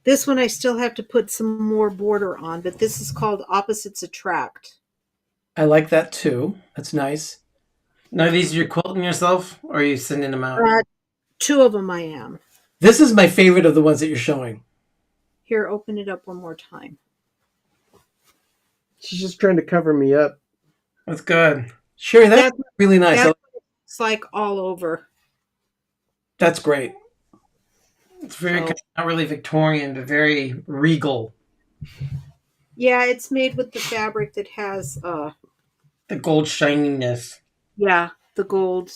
This one I still have to put some more border on, but this is called Opposites Attract. I like that too. That's nice. Now, these you're quilting yourself, or are you sending them out? Two of them I am. This is my favorite of the ones that you're showing. Here, open it up one more time. She's just trying to cover me up. That's good. Sherry, that's really nice. That's it's like all over. That's great. It's very So- not really Victorian, but very regal. Yeah, it's made with the fabric that has The gold shininess. the gold.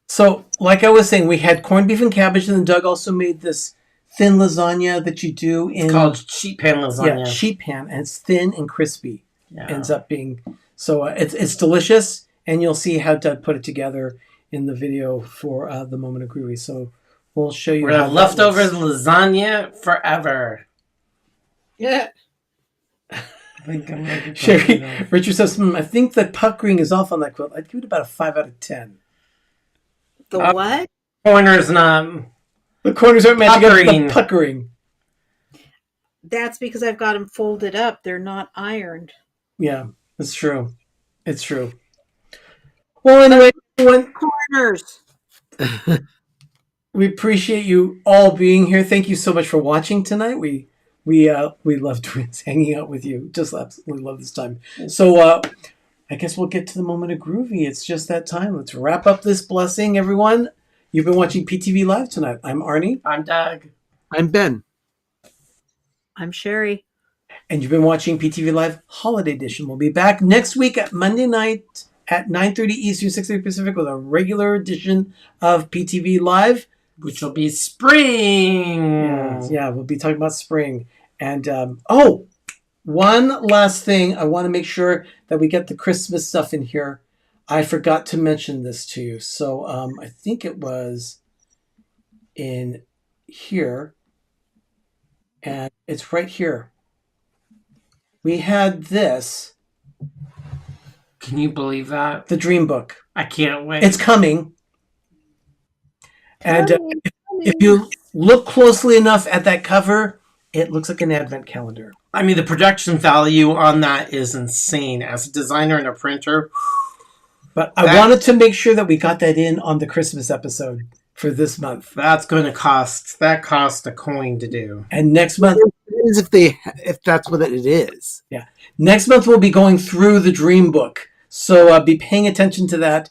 So, like I was saying, we had corned beef and cabbage, and then Doug also made this thin lasagna that you do in It's called sheet pan lasagna. sheet pan, and it's thin and crispy. Yeah. Ends up being so it's delicious, and you'll see how Doug put it together in the video for the moment of groovy. So we'll show you. We're gonna how have that leftover looks. lasagna forever. Yeah. I think I'm making Sherry, something Richard says, I think the puckering is off on that quilt. I'd give it about a 5 out of 10. The Uh, what? corners not. The corners aren't matching up with Puckering. the puckering. That's because I've got them folded up. They're not ironed. Yeah, it's true. It's true. Well, anyway, everyone, Corners. we appreciate you all being here. Thank you so much for watching tonight. We loved hanging out with you. Just absolutely love this time. So I guess we'll get to the moment of groovy. It's just that time. Let's wrap up this blessing, everyone. You've been watching PTV Live tonight. I'm Arnie. I'm Doug. I'm Ben. I'm Sherry. And you've been watching PTV Live Holiday Edition. We'll be back next week at Monday night at 9:30 Eastern, 6:30 Pacific with a regular edition of PTV Live. Which will be spring. Yeah, we'll be talking about spring. And one last thing. I want to make sure that we get the Christmas stuff in here. I forgot to mention this to you. So I think it was in here. And it's right here. We had this, Can you believe that? the Dream Book. I can't wait. It's coming. And if you look closely enough at that cover, it looks like an advent calendar. I mean, the production value on that is insane. As a designer and a printer, But I wanted to make sure that we got that in on the Christmas episode for this month. that's going to cost a coin to do. And next month, It is if that's what it is. next month we'll be going through the Dream Book. So be paying attention to that.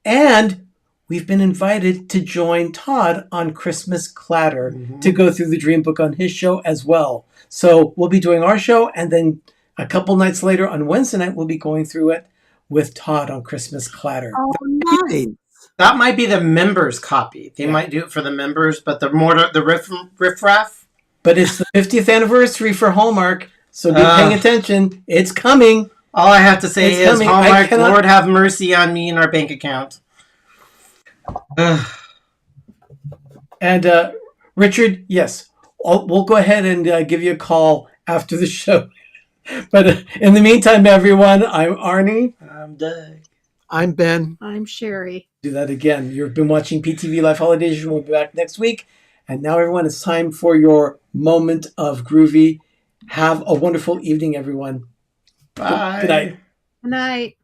And we've been invited to join Todd on Christmas Clatter to go through the Dream Book on his show as well. So we'll be doing our show, and then a couple nights later on Wednesday night, we'll be going through it with Todd on Christmas Clatter. Oh, nice. That might be the members' copy. They might do it for the members, but the riffraff. But it's the 50th anniversary for Hallmark, so be paying attention. It's coming. All I have to say It's is, coming. Hallmark, I cannot- Lord have mercy on me and our bank account. And Richard, yes, we'll go ahead and give you a call after the show. But in the meantime, everyone, I'm Arnie. I'm Doug. I'm Ben. I'm Sherry. Do that again. You've been watching PTV Live Holiday Edition. We'll be back next week. And now, everyone, it's time for your moment of groovy. Have a wonderful evening, everyone. Bye. Good night. Good night.